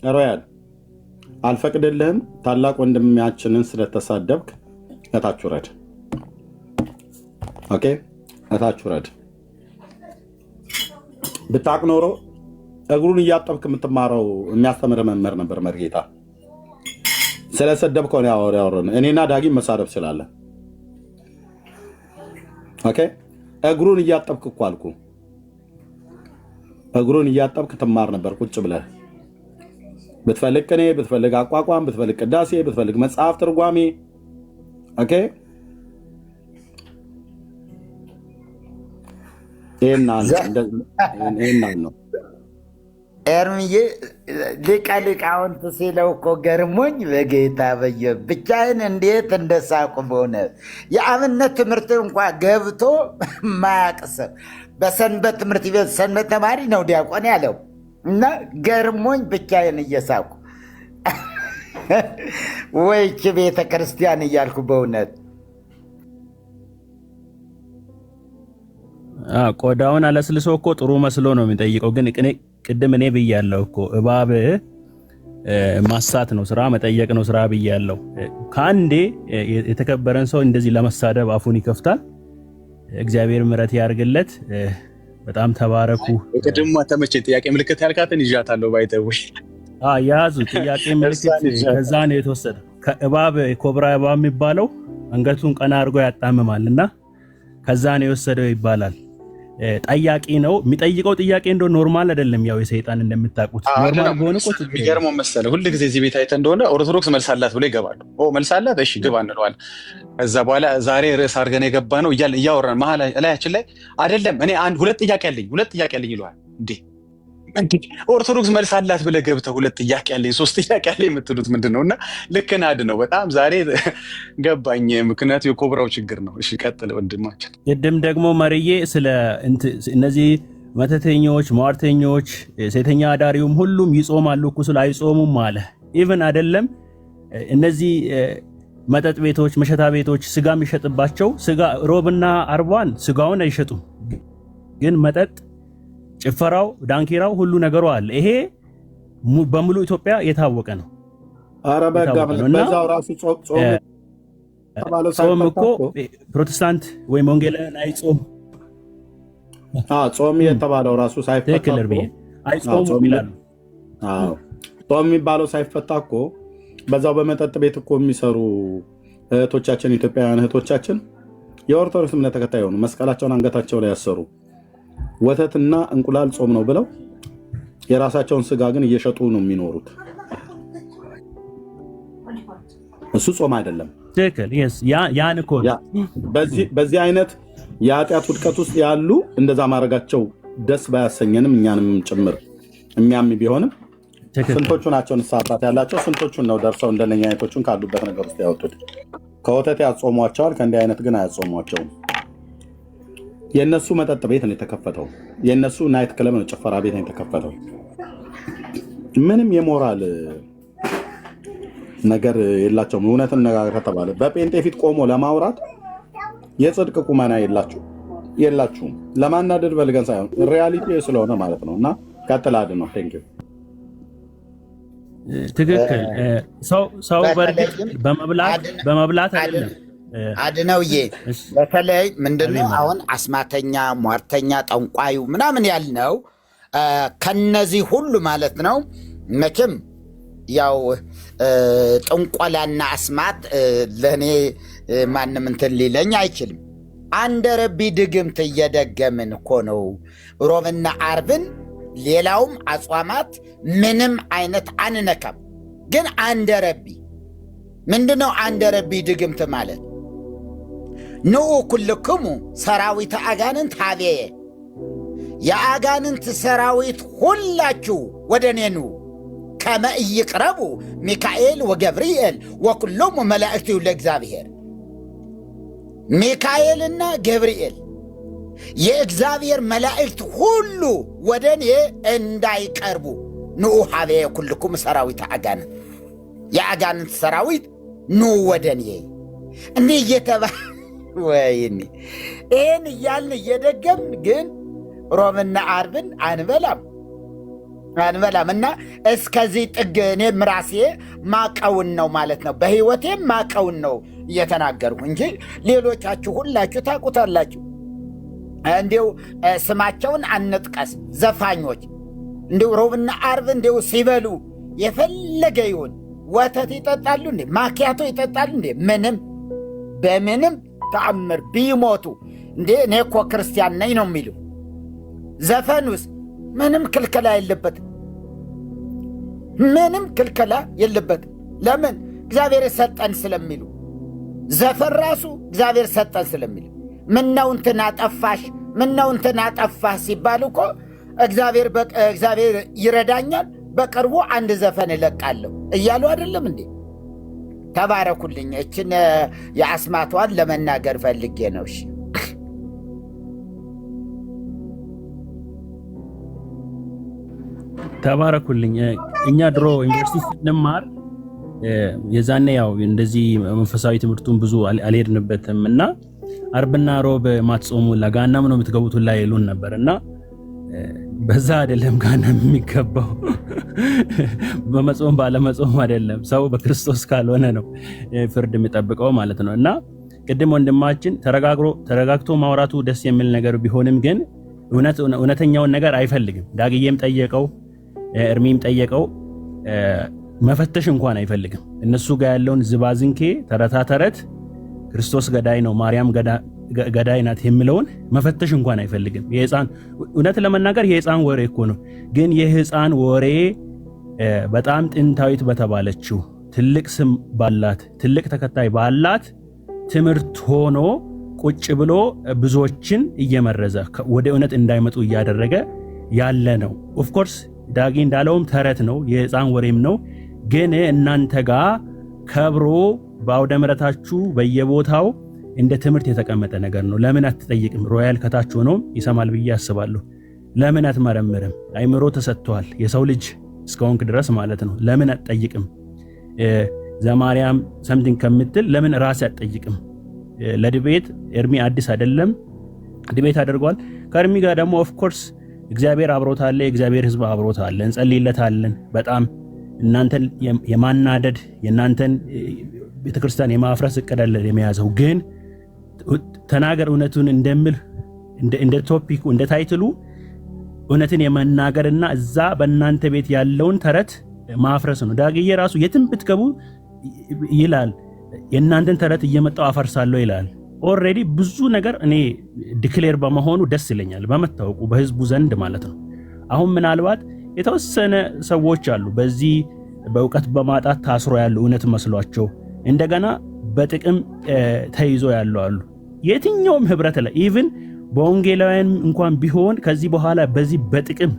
ሮያል አልፈቅድልህም። ታላቅ ወንድማችንን ስለተሳደብክ እታች ውረድ። ኦኬ እታች ውረድ። ብታውቅ ኖሮ እግሩን እያጠብክ የምትማረው የሚያስተምር መምህር ነበር መርጌታ። ስለሰደብከው ነው ያወራን። እኔና ዳጊም መሳደብ ስላለን ኦኬ እግሩን እያጠብክ እኮ አልኩ። እግሩን እያጠብክ ትማር ነበር ቁጭ ብለህ። ብትፈልግ ቅኔ፣ ብትፈልግ አቋቋም፣ ብትፈልግ ቅዳሴ፣ ብትፈልግ መጽሐፍ ትርጓሜ። ኦኬ ይሄን ነው ኤርምዬ ሊቀ ሊቃውንት ሲለው እኮ ገርሞኝ በጌታ በየ ብቻዬን እንዴት እንደሳቁ በእውነት የአብነት ትምህርት እንኳ ገብቶ ማያቅ ሰው በሰንበት ትምህርት ቤት ሰንበት ተማሪ ነው ዲያቆን ያለው እና ገርሞኝ ብቻዬን እየሳቁ ወይች ቤተ ክርስቲያን እያልኩ በእውነት ቆዳውን አለስልሶ እኮ ጥሩ መስሎ ነው የሚጠይቀው። ግን ቅድም እኔ ብያለሁ እኮ እባብ ማሳት ነው ስራ፣ መጠየቅ ነው ስራ ብያለሁ። ከአንዴ የተከበረን ሰው እንደዚህ ለመሳደብ አፉን ይከፍታል። እግዚአብሔር ምሕረት ያርግለት። በጣም ተባረኩ። ቅድም ተመቸኝ። ጥያቄ ምልክት ያልካትን ይዣታለሁ። ባይተው ያዙ ጥያቄ ምልክት ከዛ ነው የተወሰደ። ከእባብ ኮብራ እባብ የሚባለው አንገቱን ቀና አድርጎ ያጣምማልና ከዛ ነው የወሰደው ይባላል። ጠያቂ ነው የሚጠይቀው ጥያቄ እንደው ኖርማል አይደለም። ያው የሰይጣን እንደምታውቁት ኖርማል ሆነ እኮ የሚገርመው መሰለህ ሁል ጊዜ እዚህ ቤት አይተህ እንደሆነ ኦርቶዶክስ መልስ አላት ብሎ ይገባሉ። መልስ አላት፣ እሺ ግባ እንለዋለን። ከዛ በኋላ ዛሬ ርዕስ አድርገን የገባ ነው እያወራን መሀል ላያችን ላይ አይደለም እኔ ሁለት ጥያቄ አለኝ ይለዋል። እንዴ ኦርቶዶክስ መልስ አላት ብለህ ገብተህ ሁለት ጥያቄ አለኝ 3 ጥያቄ አለኝ የምትሉት ምንድን ነው? እና ልክ ናድ ነው በጣም ዛሬ ገባኝ። ምክንያቱ የኮብራው ችግር ነው። እሺ ቀጥል ወንድማችን። ቅድም ደግሞ መርዬ ስለ እነዚህ መተተኞች፣ ሟርተኞች፣ ሴተኛ አዳሪውም ሁሉም ይጾማሉ እኮ ስለ አይጾሙም አለ። ኢቭን አይደለም እነዚህ መጠጥ ቤቶች፣ መሸታ ቤቶች ስጋ የሚሸጥባቸው ስጋ ሮብና አርቧን ስጋውን አይሸጡም፣ ግን መጠጥ፣ ጭፈራው፣ ዳንኪራው ሁሉ ነገሩ አለ። ይሄ በሙሉ ኢትዮጵያ የታወቀ ነው። አረ በጋም በዛው ራሱ ጾም እኮ ፕሮቴስታንት ወይም ወንጌላውያን አይጾም። ጾም የተባለው ራሱ ሳይፈታ አይጾም ይላሉ። ጾም የሚባለው ሳይፈታ እኮ በዛው በመጠጥ ቤት እኮ የሚሰሩ እህቶቻችን፣ ኢትዮጵያውያን እህቶቻችን የኦርቶዶክስ እምነት ተከታይ ሆኑ መስቀላቸውን አንገታቸው ላይ ያሰሩ ወተትና እንቁላል ጾም ነው ብለው የራሳቸውን ስጋ ግን እየሸጡ ነው የሚኖሩት። እሱ ጾም አይደለም። ትክክል። ያን እኮ በዚህ አይነት የኃጢአት ውድቀት ውስጥ ያሉ እንደዛ ማድረጋቸው ደስ ባያሰኘንም እኛንም ጭምር የሚያም ቢሆንም ስንቶቹ ናቸው ንስሐ አባት ያላቸው? ስንቶቹን ነው ደርሰው እንደነኛ አይነቶቹን ካሉበት ነገር ውስጥ ያወጡት? ከወተት ያጾሟቸዋል፣ ከእንዲህ አይነት ግን አያጾሟቸውም። የእነሱ መጠጥ ቤት ነው የተከፈተው። የእነሱ ናይት ክለብ ነው፣ ጭፈራ ቤት ነው የተከፈተው። ምንም የሞራል ነገር የላቸውም። እውነትን ነጋገር ከተባለ በጴንጤ ፊት ቆሞ ለማውራት የጽድቅ ቁመና የላችሁም። ለማናደድ በልገን ሳይሆን ሪያሊቲ ስለሆነ ማለት ነው። እና ቀጥላድ ነው። ቴንክ ዩ። ትክክል። ሰው በእርግጥ በመብላት አይደለም አድነውዬ። በተለይ ምንድነው አሁን አስማተኛ፣ ሟርተኛ፣ ጠንቋዩ ምናምን ያልነው ከነዚህ ሁሉ ማለት ነው። መቼም ያው ጥንቆላና አስማት ለእኔ ማንም እንትን ሊለኝ አይችልም። አንደ ረቢ ድግምት እየደገምን እኮ ነው ሮብና አርብን፣ ሌላውም አጽዋማት ምንም አይነት አንነካም። ግን አንደ ረቢ ምንድነው? አንደ ረቢ ድግምት ማለት ንዑ ኩልክሙ ሰራዊት አጋንንት ሀቤየ፣ የአጋንንት ሰራዊት ሁላችሁ ወደ እኔ ኑ፣ ከመ ኢይቅረቡ ሚካኤል ወገብርኤል ወኩሎሙ መላእክቲሁ ለእግዚአብሔር። ሚካኤልና ገብርኤል የእግዚአብሔር መላእክት ሁሉ ወደ እኔ እንዳይቀርቡ፣ ንዑ ሀቤየ ኩልክሙ ሰራዊት አጋንንት፣ የአጋንንት ሰራዊት ኑ ወደ እኔ እንዲህ እየተባለ ወይኔ ይህን እያልን እየደገምን ግን ሮብና አርብን አንበላም። እና እስከዚህ ጥግ እኔም ራሴ ማቀውን ነው ማለት ነው። በህይወቴም ማቀውን ነው እየተናገርኩ እንጂ ሌሎቻችሁ ሁላችሁ ታውቁታላችሁ። እንዲሁ ስማቸውን አንጥቀስ። ዘፋኞች እንዲሁ ሮብና አርብ እንዲሁ ሲበሉ የፈለገ ይሁን ወተት ይጠጣሉ እንዴ? ማኪያቶ ይጠጣሉ እንዴ? በምንም ተአምር ቢሞቱ እንዴ እኔ እኮ ክርስቲያን ነኝ ነው የሚሉ። ዘፈኑስ ምንም ክልከላ የለበትም። ምንም ክልከላ የለበትም። ለምን? እግዚአብሔር ሰጠን ስለሚሉ። ዘፈን ራሱ እግዚአብሔር ሰጠን ስለሚሉ። ምነው እንትና ጠፋሽ፣ ምነው እንትና ጠፋሽ ሲባሉ እኮ እግዚአብሔር ይረዳኛል በቅርቡ አንድ ዘፈን እለቃለሁ እያሉ አይደለም እንዴ? ተባረኩልኝ። እችን የአስማቷን ለመናገር ፈልጌ ነው። እሺ ተባረኩልኝ። እኛ ድሮ ዩኒቨርሲቲ ስንማር የዛኔ ያው እንደዚህ መንፈሳዊ ትምህርቱን ብዙ አልሄድንበትም እና አርብና ሮብ ማትጾሙ ለጋናም ነው የምትገቡት ላይ ይሉን ነበር እና በዛ አይደለም ጋናም የሚገባው በመጾም ባለመጾም አይደለም። ሰው በክርስቶስ ካልሆነ ነው ፍርድ የሚጠብቀው ማለት ነው። እና ቅድም ወንድማችን ተረጋግቶ ማውራቱ ደስ የሚል ነገር ቢሆንም ግን እውነተኛውን ነገር አይፈልግም። ዳግዬም ጠየቀው፣ እርሚም ጠየቀው፣ መፈተሽ እንኳን አይፈልግም። እነሱ ጋር ያለውን ዝባዝንኬ ተረታ ተረት ክርስቶስ ገዳይ ነው፣ ማርያም ገዳይ ናት የሚለውን መፈተሽ እንኳን አይፈልግም። የህፃን እውነት ለመናገር የህፃን ወሬ እኮ ነው። ግን የህፃን ወሬ በጣም ጥንታዊት በተባለችው ትልቅ ስም ባላት ትልቅ ተከታይ ባላት ትምህርት ሆኖ ቁጭ ብሎ ብዙዎችን እየመረዘ ወደ እውነት እንዳይመጡ እያደረገ ያለ ነው። ኦፍኮርስ ዳጊ እንዳለውም ተረት ነው፣ የህፃን ወሬም ነው። ግን እናንተ ጋር ከብሮ በአውደ ምሕረታችሁ በየቦታው እንደ ትምህርት የተቀመጠ ነገር ነው። ለምን አትጠይቅም? ሮያል ከታች ሆኖ ይሰማል ብዬ አስባለሁ። ለምን አትመረምርም? አይምሮ ተሰጥቷል፣ የሰው ልጅ እስከሆንክ ድረስ ማለት ነው። ለምን አትጠይቅም? ዘማርያም ሰምቲንግ ከምትል ለምን ራስ አትጠይቅም? ለዲቤት ኤርሚ አዲስ አይደለም፣ ዲቤት አድርጓል። ከኤርሚ ጋር ደግሞ ኦፍኮርስ እግዚአብሔር አብሮታል፣ የእግዚአብሔር ህዝብ አብሮታል፣ እንጸልይለታለን። በጣም እናንተን የማናደድ የእናንተን ቤተክርስቲያን የማፍረስ እቅድ አለ የሚያዘው። ግን ተናገር እውነቱን እንደምል እንደ ቶፒኩ እንደ ታይትሉ እውነትን የመናገርና እዛ በእናንተ ቤት ያለውን ተረት ማፍረስ ነው። ዳግዬ ራሱ የትም ብትገቡ ይላል የእናንተን ተረት እየመጣው አፈርሳለሁ ይላል። ኦልሬዲ ብዙ ነገር እኔ ዲክሌር በመሆኑ ደስ ይለኛል፣ በመታወቁ በህዝቡ ዘንድ ማለት ነው። አሁን ምናልባት የተወሰነ ሰዎች አሉ በዚህ በእውቀት በማጣት ታስሮ ያሉ እውነት መስሏቸው እንደገና በጥቅም ተይዞ ያለው አሉ። የትኛውም ህብረት ላይ ኢቭን በወንጌላውያን እንኳን ቢሆን ከዚህ በኋላ በዚህ በጥቅም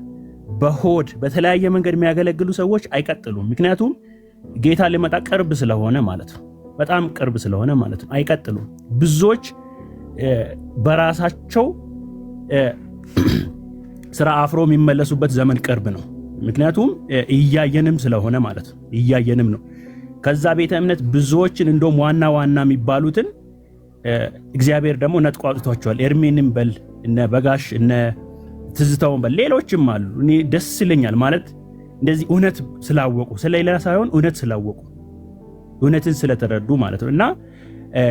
በሆድ በተለያየ መንገድ የሚያገለግሉ ሰዎች አይቀጥሉም። ምክንያቱም ጌታ ሊመጣ ቅርብ ስለሆነ ማለት ነው፣ በጣም ቅርብ ስለሆነ ማለት ነው። አይቀጥሉም። ብዙዎች በራሳቸው ስራ አፍሮ የሚመለሱበት ዘመን ቅርብ ነው። ምክንያቱም እያየንም ስለሆነ ማለት ነው፣ እያየንም ነው። ከዛ ቤተ እምነት ብዙዎችን እንደውም ዋና ዋና የሚባሉትን እግዚአብሔር ደግሞ ነጥቆ አውጥቷቸዋል። ኤርሚንም በል እነ በጋሽ እነ ትዝታውን በል ሌሎችም አሉ። እኔ ደስ ይለኛል ማለት እንደዚህ እውነት ስላወቁ ስለሌላ ሳይሆን እውነት ስላወቁ እውነትን ስለተረዱ ማለት ነው። እና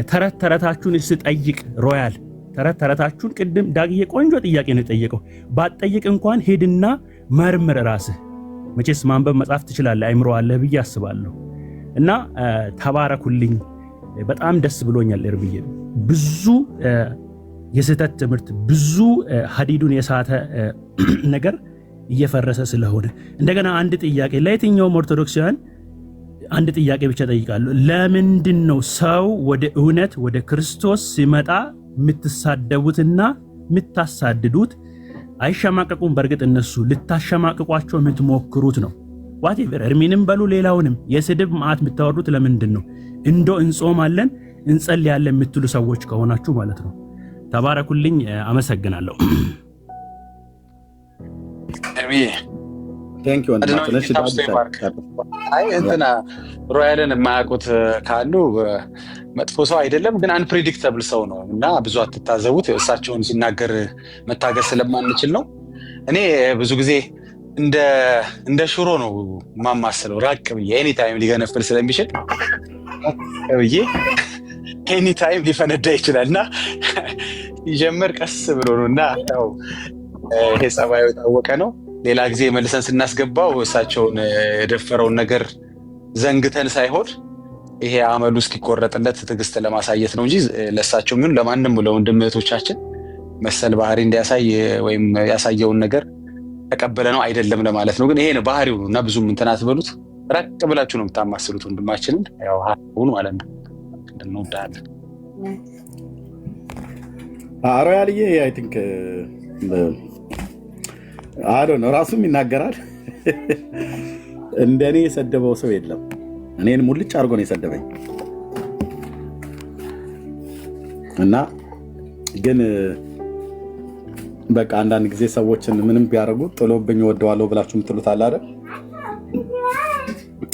ተረት ተረታችሁን ስጠይቅ ሮያል ተረት ተረታችሁን ቅድም ዳግዬ ቆንጆ ጥያቄ ነው የጠየቀው። ባትጠይቅ እንኳን ሄድና መርምር ራስህ። መቼስ ማንበብ መጻፍ ትችላለህ፣ አይምሮ አለህ ብዬ አስባለሁ። እና ተባረኩልኝ፣ በጣም ደስ ብሎኛል። ኤርብዬ ብዙ የስህተት ትምህርት ብዙ ሀዲዱን የሳተ ነገር እየፈረሰ ስለሆነ እንደገና አንድ ጥያቄ ለየትኛውም ኦርቶዶክሳውያን አንድ ጥያቄ ብቻ ጠይቃለሁ። ለምንድን ነው ሰው ወደ እውነት ወደ ክርስቶስ ሲመጣ የምትሳደቡትና የምታሳድዱት? አይሸማቀቁም? በእርግጥ እነሱ ልታሸማቅቋቸው የምትሞክሩት ነው። ዋቴቨር እርሚንም በሉ ሌላውንም የስድብ መዓት የምታወርዱት ለምንድን ነው? እንዶ እንጾማለን እንጸልያለን የምትሉ ሰዎች ከሆናችሁ ማለት ነው። ተባረኩልኝ፣ አመሰግናለሁ። እንትና ሮያልን የማያውቁት ካሉ መጥፎ ሰው አይደለም፣ ግን አንፕሬዲክተብል ሰው ነው እና ብዙ አትታዘቡት። እሳቸውን ሲናገር መታገስ ስለማንችል ነው። እኔ ብዙ ጊዜ እንደ ሽሮ ነው ማማስለው፣ ራቅ ብዬ ኤኒታይም ሊገነፍል ስለሚችል ብዬ ኤኒታይም ሊፈነዳ ይችላል እና ይጀምር ቀስ ብሎ ነው እና ይሄ ጸባዩ የታወቀ ነው። ሌላ ጊዜ መልሰን ስናስገባው እሳቸውን የደፈረውን ነገር ዘንግተን ሳይሆን ይሄ አመሉ እስኪቆረጥለት ትዕግስት ለማሳየት ነው እንጂ ለእሳቸው ምን ለማንም ለወንድም እህቶቻችን መሰል ባህሪ እንዲያሳይ ወይም ያሳየውን ነገር ተቀበለ ነው አይደለም ለማለት ነው። ግን ይሄ ነው ባህሪው እና ብዙም እንትን አትበሉት፣ ራቅ ብላችሁ ነው የምታማስሉት ወንድማችንን። ያው ሀሁን ማለት ነው እንወዳለን። ሮያልዬ አይ ቲንክ አዶ ነው ራሱም ይናገራል። እንደኔ የሰደበው ሰው የለም። እኔን ሙልጭ አድርጎ ነው የሰደበኝ እና ግን በቃ አንዳንድ ጊዜ ሰዎችን ምንም ቢያደርጉ ጥሎብኝ ወደዋለሁ ብላችሁ የምትሉት አለ አይደል?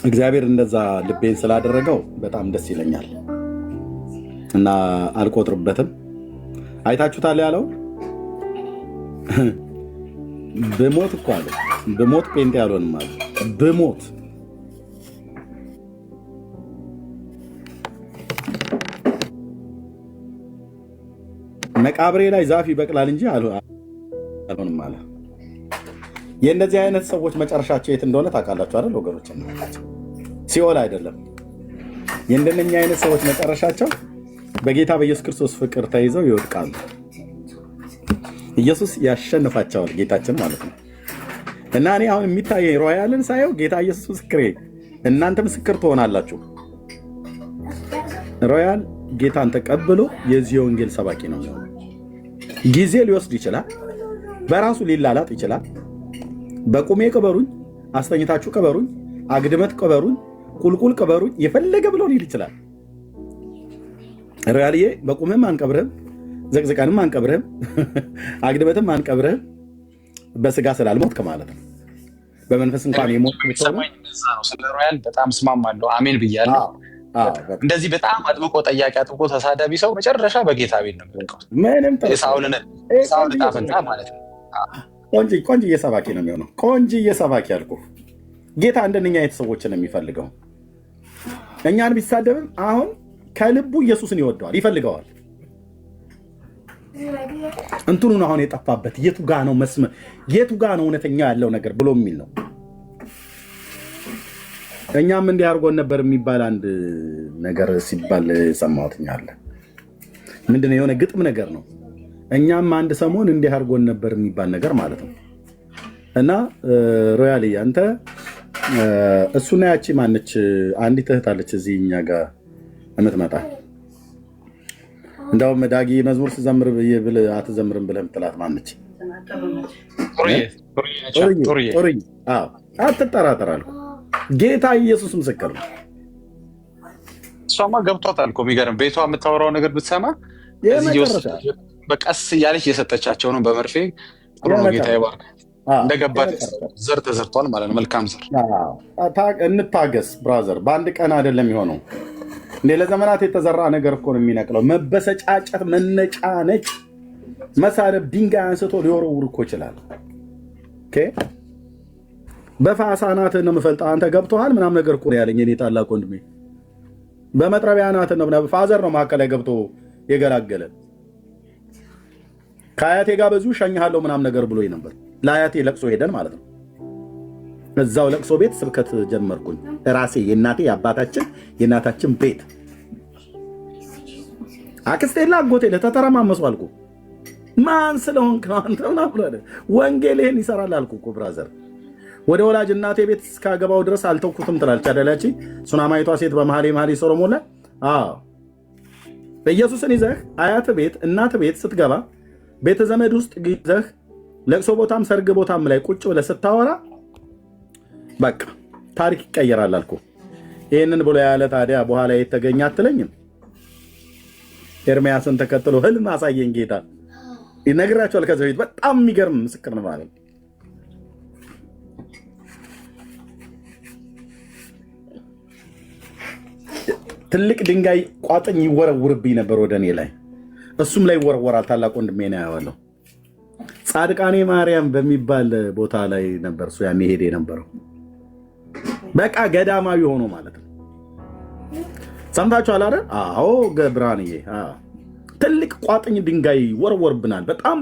እግዚአብሔር እንደዛ ልቤን ስላደረገው በጣም ደስ ይለኛል እና አልቆጥርበትም። አይታችሁታል ያለው ብሞት እኮ አለ ብሞት ጴንጤ ያልሆንም አለ ብሞት መቃብሬ ላይ ዛፍ ይበቅላል እንጂ አልሆንም አለ። የእነዚህ አይነት ሰዎች መጨረሻቸው የት እንደሆነ ታውቃላችሁ አይደል ወገኖች? ሲኦል አይደለም። የእንደነኛ አይነት ሰዎች መጨረሻቸው በጌታ በኢየሱስ ክርስቶስ ፍቅር ተይዘው ይወድቃሉ። ኢየሱስ ያሸንፋቸዋል፣ ጌታችን ማለት ነው። እና እኔ አሁን የሚታየኝ ሮያልን ሳየው ጌታ ኢየሱስ ምስክሬ፣ እናንተ ምስክር ትሆናላችሁ። ሮያል ጌታን ተቀብሎ የዚህ ወንጌል ሰባኪ ነው የሚሆነው። ጊዜ ሊወስድ ይችላል፣ በራሱ ሊላላጥ ይችላል። በቁሜ ቅበሩኝ፣ አስተኝታችሁ ቅበሩኝ፣ አግድመት ቅበሩኝ፣ ቁልቁል ቅበሩኝ፣ የፈለገ ብሎ ሊል ይችላል። ሮያልዬ በቁምህም አንቀብርህም፣ ዘቅዝቀንም አንቀብርህም፣ አግድመትም አንቀብርህም፣ በስጋ ስላልሞትክ ማለት ነው። በመንፈስ እንኳን የሞት ስለ ሮያል በጣም እስማማለሁ። አሜን ብያለሁ። እንደዚህ በጣም አጥብቆ ጠያቂ፣ አጥብቆ ተሳዳቢ ሰው መጨረሻ በጌታ ቤት ነው የሚወድቀው። ምንም ሳውልን ዕጣ ፈንታ ማለት ነው። ቆንጅዬ ሰባኪ ነው የሚሆነው። ቆንጅዬ ሰባኪ ያልኩህ ጌታ እንደነኛ አይነት ሰዎችን ነው የሚፈልገው። እኛን ቢሳደብም አሁን ከልቡ ኢየሱስን ይወደዋል፣ ይፈልገዋል። እንትኑን አሁን የጠፋበት የቱ ጋ ነው መስመር፣ የቱ ጋ ነው እውነተኛ ያለው ነገር ብሎ የሚል ነው። እኛም እንዲህ አድርጎን ነበር የሚባል አንድ ነገር ሲባል ሰማሁትኛለ። ምንድነው? የሆነ ግጥም ነገር ነው። እኛም አንድ ሰሞን እንዲህ አድርጎን ነበር የሚባል ነገር ማለት ነው። እና ሮያል አንተ እሱና ያቺ ማነች አንዲት እህት አለች እዚህ እኛ ጋር እምትመጣ፣ እንደውም ዳጊ መዝሙር ስዘምር ብለህ አትዘምርም ብለህ የምትላት ማነች? ጦርዬ። አትጠራጠር አልኩ። ጌታ ኢየሱስ ምስክር ነው። እሷማ ገብቷታል እኮ የሚገርም ቤቷ የምታወራው ነገር ብትሰማ በቀስ እያለች እየሰጠቻቸው ነው በመርፌ። ጌታ ይባርክ። እንደገባት ዘር ተዘርቷል ማለት ነው። መልካም ዘር። እንታገስ ብራዘር፣ በአንድ ቀን አይደለም የሆነው። እንደ ለዘመናት የተዘራ ነገር እኮ ነው የሚነቅለው። መበሰጫጨት፣ መነጫነጭ፣ መሳደብ፣ ድንጋይ አንስቶ ሊወረውር እኮ ይችላል። በፋሳ ናትህን ነው የምፈልጠው አንተ ገብቶሃል ምናምን ነገር እኮ ነው ያለኝ እኔ ታላቅ ወንድሜ። በመጥረቢያ ናትህን ነው ፋዘር ነው መካከል ላይ ገብቶ የገላገለ። ከአያቴ ጋር በዚሁ ሸኝሃለሁ ምናምን ነገር ብሎኝ ነበር። ለአያቴ ለቅሶ ሄደን ማለት ነው። እዛው ለቅሶ ቤት ስብከት ጀመርኩኝ ራሴ። የእናቴ የአባታችን የእናታችን ቤት አክስቴላ አጎቴ ለተተረማመሱ አልኩ። ማን ስለሆንክ ነው አንተ ምናምን ብሎ ወንጌል ይሄን ይሰራል አልኩ እኮ ብራዘር። ወደ ወላጅ እናቴ ቤት እስካገባው ድረስ አልተውኩትም ትላለች አይደላች? ሱናማይቷ ሴት በመኃልየ ሰሎሞን ላይ ኢየሱስን ይዘህ አያት ቤት እናት ቤት ስትገባ ቤተ ዘመድ ውስጥ ይዘህ ለቅሶ ቦታም ሰርግ ቦታም ላይ ቁጭ ብለህ ስታወራ በቃ ታሪክ ይቀየራል አልኩ። ይህንን ብሎ ያለ ታዲያ በኋላ የተገኘ አትለኝም? ኤርምያስን ተከትሎ ህልም አሳየኝ ጌታ ይነግራቸዋል። ከዚህ በፊት በጣም የሚገርም ምስክር ነው ማለት። ትልቅ ድንጋይ ቋጥኝ ይወረውርብኝ ነበር ወደ እኔ ላይ፣ እሱም ላይ ይወረወራል። ታላቅ ወንድሜ ነው ያዋለው። ጻድቃኔ ማርያም በሚባል ቦታ ላይ ነበር እሱ ያኔ ሄደ የነበረው። በቃ ገዳማዊ ሆኖ ማለት ነው። ሰምታችኋል አይደል? አዎ ገብራንዬ፣ ትልቅ ቋጥኝ ድንጋይ ወረወርብናል። በጣም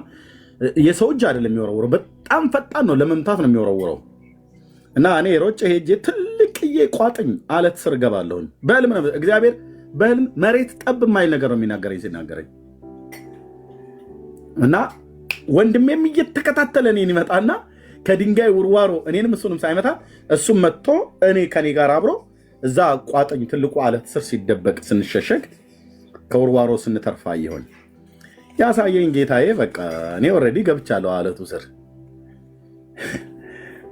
የሰው እጅ አይደለም የሚወረውረው፣ በጣም ፈጣን ነው፣ ለመምታት ነው የሚወረውረው። እና እኔ ሮጬ ሄጄ ትልቅዬ ቋጥኝ አለት ስር ገባለሁኝ። በህልም ነው እግዚአብሔር በህልም መሬት ጠብ የማይል ነገር ነው የሚናገረኝ ሲናገረኝ። እና ወንድሜም እየተከታተለ እኔን ይመጣና ከድንጋይ ውርዋሮ እኔንም እሱንም ሳይመታ እሱም መጥቶ እኔ ከኔ ጋር አብሮ እዛ ቋጥኝ ትልቁ አለት ስር ሲደበቅ ስንሸሸግ ከውርዋሮ ስንተርፋ ይሆን ያሳየኝ ጌታዬ። በቃ እኔ ኦልሬዲ ገብቻለሁ አለቱ ስር።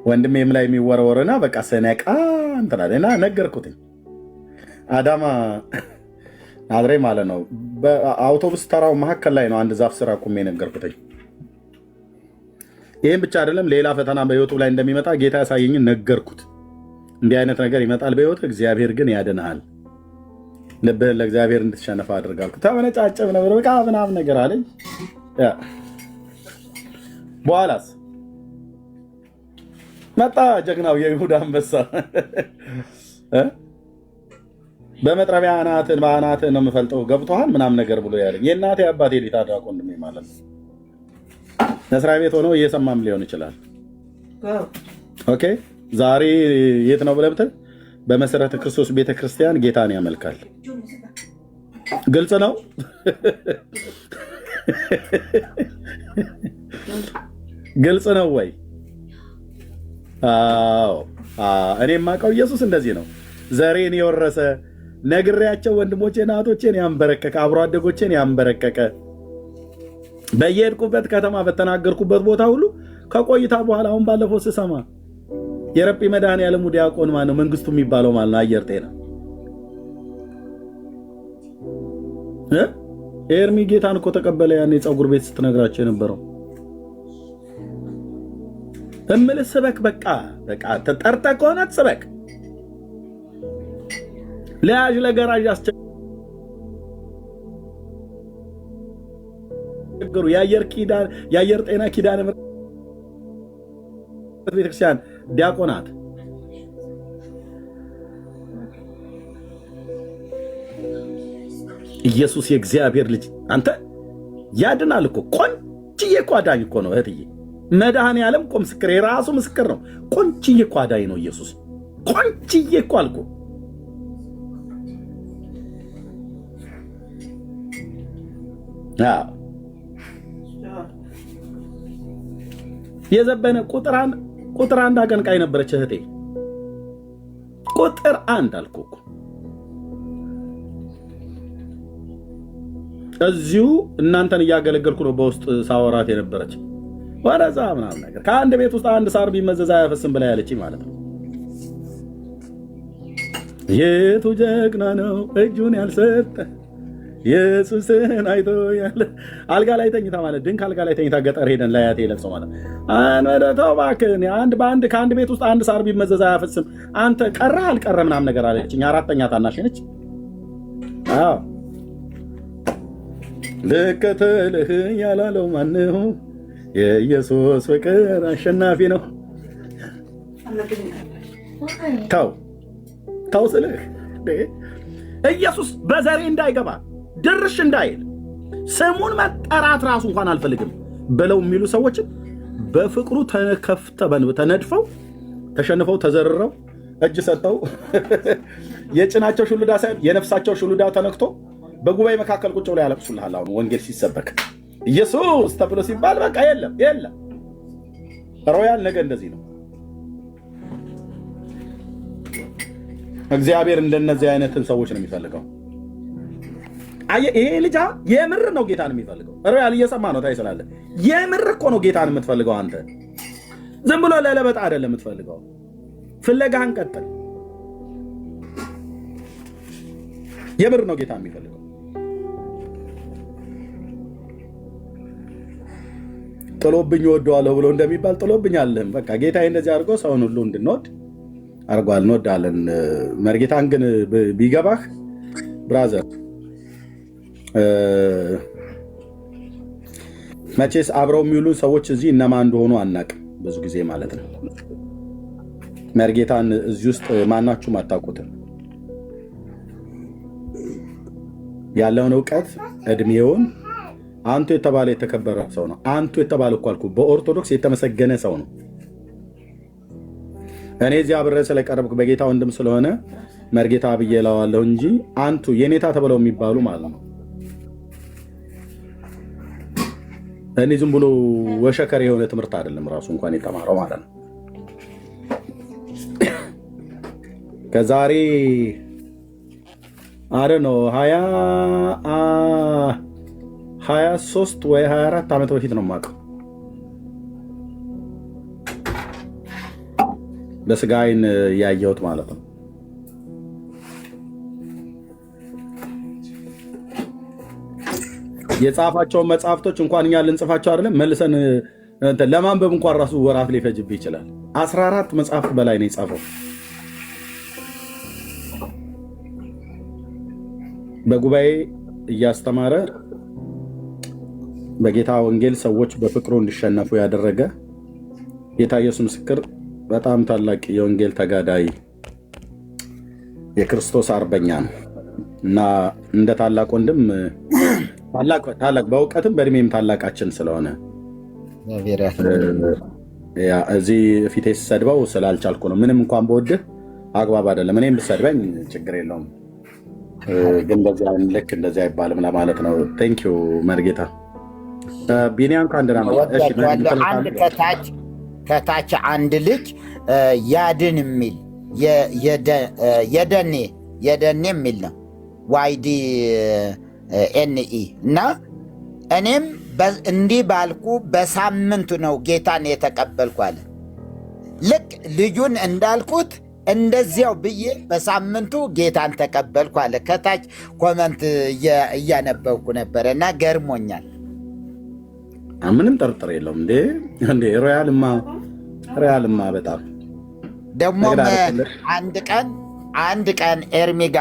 ወንድሜም ላይ የሚወረወረና በቃ ሰነቃ እንትናለና ነገርኩትኝ። አዳማ አድሬ ማለት ነው። በአውቶቡስ ተራው መካከል ላይ ነው አንድ ዛፍ ስር አቁሜ ነገርኩትኝ። ይህም ብቻ አይደለም፣ ሌላ ፈተና በህይወቱ ላይ እንደሚመጣ ጌታ ያሳየኝን ነገርኩት። እንዲህ አይነት ነገር ይመጣል በህይወት፣ እግዚአብሔር ግን ያድንሃል፣ ልብህን ለእግዚአብሔር እንድትሸነፍ አድርጋልኩ። ተመነጫጨብ ነበር በቃ ምናምን ነገር አለኝ። በኋላስ መጣ ጀግናው የይሁዳ አንበሳ። በመጥረቢያ አናትህን ነው የምፈልጠው ገብቶሃል ምናምን ነገር ብሎ ያለኝ የእናቴ አባቴ ሊታ ዳቆ ወንድሜ ማለት ነው። መስሪያ ቤት ሆኖ እየሰማም ሊሆን ይችላል። ኦኬ ዛሬ የት ነው ብለህ ብትል በመሰረተ ክርስቶስ ቤተክርስቲያን ጌታን ያመልካል። ግልጽ ነው። ግልጽ ነው ወይ? አዎ። እኔ የማውቀው ኢየሱስ እንደዚህ ነው። ዘሬን የወረሰ ነግሬያቸው ወንድሞቼን እህቶቼን ያንበረከከ አብሮ አደጎቼን ያንበረከከ በየሄድኩበት ከተማ በተናገርኩበት ቦታ ሁሉ ከቆይታ በኋላ አሁን ባለፈው ስሰማ የረጲ መድኃኔዓለም ዲያቆን ማነው መንግስቱ የሚባለው ማለት ነው አየር ጤና ኤርሚ ጌታን እኮ ተቀበለ። ያኔ የፀጉር ቤት ስትነግራቸው የነበረው እምልህ ስበክ። በቃ ተጠርተህ ከሆነ ትስበክ። ለያዥ ለገራዥ አስቸግሩ። የአየር ጤና ኪዳነ ምሕረት ቤተክርስቲያን ዲያቆናት ኢየሱስ የእግዚአብሔር ልጅ አንተ ያድናል እኮ። ቆንጅዬ እኮ አዳኝ እኮ ነው እህትዬ። መድኃኔዓለም እኮ ምስክር፣ የራሱ ምስክር ነው። ቆንጅዬ እኮ አዳኝ ነው ኢየሱስ። ቆንጅዬ እኮ አልኩ። የዘበነ ቁጥር አንድ አቀንቃይ ነበረች እህቴ። ቁጥር አንድ አልኩ እኮ። እዚሁ እናንተን እያገለገልኩ ነው በውስጥ ሳወራት የነበረች ወረዛ ምናምን ነገር ከአንድ ቤት ውስጥ አንድ ሳር ቢመዘዝ አያፈስም ብላ ያለች ማለት ነው። የቱ ጀግና ነው እጁን ያልሰጠ ኢየሱስን አይቶ ያለ አልጋ ላይ ተኝታ ማለት ድንክ አልጋ ላይ ተኝታ ገጠር ሄደን ላያቴ ለቅሶ ማለት አንወደተው እባክህን ከአንድ ቤት ውስጥ አንድ ሳር ቢመዘዝ አያፈስም አንተ ቀረህ አልቀረ ምናምን ነገር አለችኝ። አራተኛ ታናሽ ነች። አዎ ልከተልህ ያላለው ማነው? የኢየሱስ ፍቅር አሸናፊ ነው። ተው ስልህ ኢየሱስ በዘሬ እንዳይገባ ድርሽ እንዳይል ስሙን መጠራት ራሱ እንኳን አልፈልግም ብለው የሚሉ ሰዎችን በፍቅሩ ተነድፈው ተሸንፈው ተዘርረው እጅ ሰጠው የጭናቸው ሹሉዳ ሳይሆን የነፍሳቸው ሹሉዳ ተነክቶ በጉባኤ መካከል ቁጭ ብለው ያለቅሱልሃል። አሁን ወንጌል ሲሰበክ ኢየሱስ ተብሎ ሲባል በቃ የለም ሮያል ነገ እንደዚህ ነው። እግዚአብሔር እንደነዚህ አይነትን ሰዎች ነው የሚፈልገው። ይሄ ልጅ የምር ነው ጌታን የሚፈልገው። ሮያል እየሰማ ነው ታይስላለ። የምር እኮ ነው ጌታን የምትፈልገው አንተ። ዝም ብሎ ለለበጣ አይደለም የምትፈልገው። ፍለጋህን ቀጥል። የምር ነው ጌታ የሚፈልገው። ጥሎብኝ ወደዋለሁ ብሎ እንደሚባል ጥሎብኝ አለህም። በቃ ጌታ እንደዚህ አድርጎ ሰውን ሁሉ እንድንወድ አድርጓል። እንወዳለን። መርጌታን ግን ቢገባህ ብራዘር መቼስ አብረው የሚውሉ ሰዎች እዚህ እነማን እንደሆኑ አናቅም ብዙ ጊዜ ማለት ነው። መርጌታን እዚህ ውስጥ ማናችሁም አታውቁትም። ያለውን እውቀት እድሜውን አንቱ የተባለ የተከበረ ሰው ነው። አንቱ የተባለ እኮ አልኩ በኦርቶዶክስ የተመሰገነ ሰው ነው። እኔ እዚህ አብሬ ስለቀረብኩ በጌታ ወንድም ስለሆነ መርጌታ ብዬ እለዋለሁ እንጂ አንቱ የኔታ ተብለው የሚባሉ ማለት ነው። እኔ ዝም ብሎ ወሸከር የሆነ ትምህርት አይደለም ራሱ እንኳን የተማረው ማለት ነው። ከዛሬ አረ ነው 23 ወይ 24 ዓመት በፊት ነው የማውቀው። በስጋ ዓይን ያየሁት ማለት ነው። የጻፋቸውን መጽሐፍቶች እንኳን እኛ ልንጽፋቸው አይደለም መልሰን ለማንበብ እንኳን ራሱ ወራት ሊፈጅብህ ይችላል። 14 መጽሐፍት በላይ ነው የጻፈው። በጉባኤ እያስተማረ በጌታ ወንጌል ሰዎች በፍቅሩ እንዲሸነፉ ያደረገ ጌታ ኢየሱስ ምስክር፣ በጣም ታላቅ የወንጌል ተጋዳይ የክርስቶስ አርበኛ ነው እና እንደ ታላቅ ወንድም ታላቅ በእውቀትም በእድሜም ታላቃችን ስለሆነ እዚህ ፊቴ ስሰድበው ስላልቻልኩ ነው። ምንም እንኳን በወድህ አግባብ አይደለም። እኔም ብሰድበኝ ችግር የለውም። ግን ልክ እንደዚህ አይባልም ለማለት ነው። ቴንክ ዩ መርጌታ ቢኒያን ከአንድና ወዳቸዋለሁ። አንድ ከታች አንድ ልጅ ያድን የሚል የደኔ የሚል ነው ዋይዲ ኤንኢ እና እኔም እንዲህ ባልኩ በሳምንቱ ነው ጌታን የተቀበልኩ አለ። ልክ ልጁን እንዳልኩት እንደዚያው ብዬ በሳምንቱ ጌታን ተቀበልኩ አለ። ከታች ኮመንት እያነበብኩ ነበረ እና ገርሞኛል። ምንም ጥርጥር የለውም እንዴ ሮያልማ በጣም ደግሞም አንድ ቀን ኤርሚ ጋ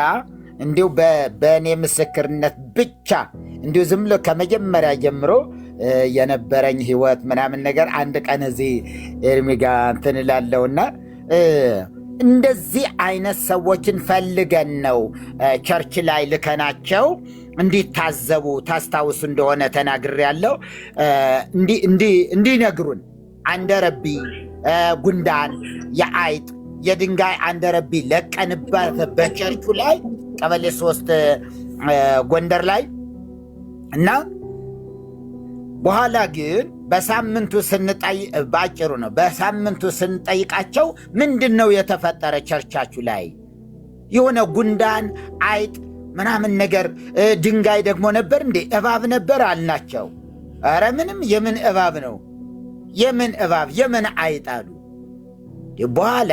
እንዲሁ በእኔ ምስክርነት ብቻ እንዲሁ ዝም ብሎ ከመጀመሪያ ጀምሮ የነበረኝ ህይወት ምናምን ነገር አንድ ቀን እዚህ ኤርሚ ጋ እንትን እላለሁና እንደዚህ አይነት ሰዎችን ፈልገን ነው ቸርች ላይ ልከናቸው እንዲታዘቡ ታስታውሱ እንደሆነ ተናግሬያለሁ። እንዲነግሩን አንደረቢ፣ ጉንዳን፣ የአይጥ የድንጋይ አንደረቢ ለቀንበት በቸርቹ ላይ ቀበሌ 3 ጎንደር ላይ እና በኋላ ግን በሳምንቱ ባጭሩ ነው በሳምንቱ ስንጠይቃቸው ምንድን ነው የተፈጠረ ቸርቻችሁ ላይ የሆነ ጉንዳን አይጥ ምናምን ነገር ድንጋይ ደግሞ ነበር እንዴ እባብ ነበር አልናቸው። ኧረ ምንም የምን እባብ ነው የምን እባብ የምን አይጥ አሉ። በኋላ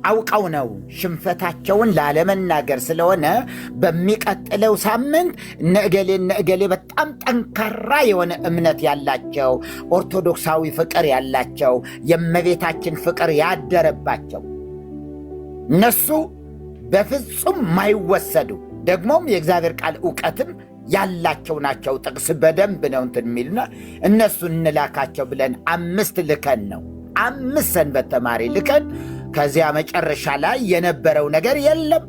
አውቀው ነው ሽንፈታቸውን ላለመናገር ስለሆነ በሚቀጥለው ሳምንት እነገሌ በጣም ጠንካራ የሆነ እምነት ያላቸው ኦርቶዶክሳዊ ፍቅር ያላቸው የእመቤታችን ፍቅር ያደረባቸው እነሱ በፍጹም ማይወሰዱ ደግሞም የእግዚአብሔር ቃል ዕውቀትም ያላቸው ናቸው። ጥቅስ በደንብ ነው እንትን የሚልና እነሱን እንላካቸው ብለን 5 ልከን ነው 5 ሰንበት ተማሪ ልከን ከዚያ መጨረሻ ላይ የነበረው ነገር የለም።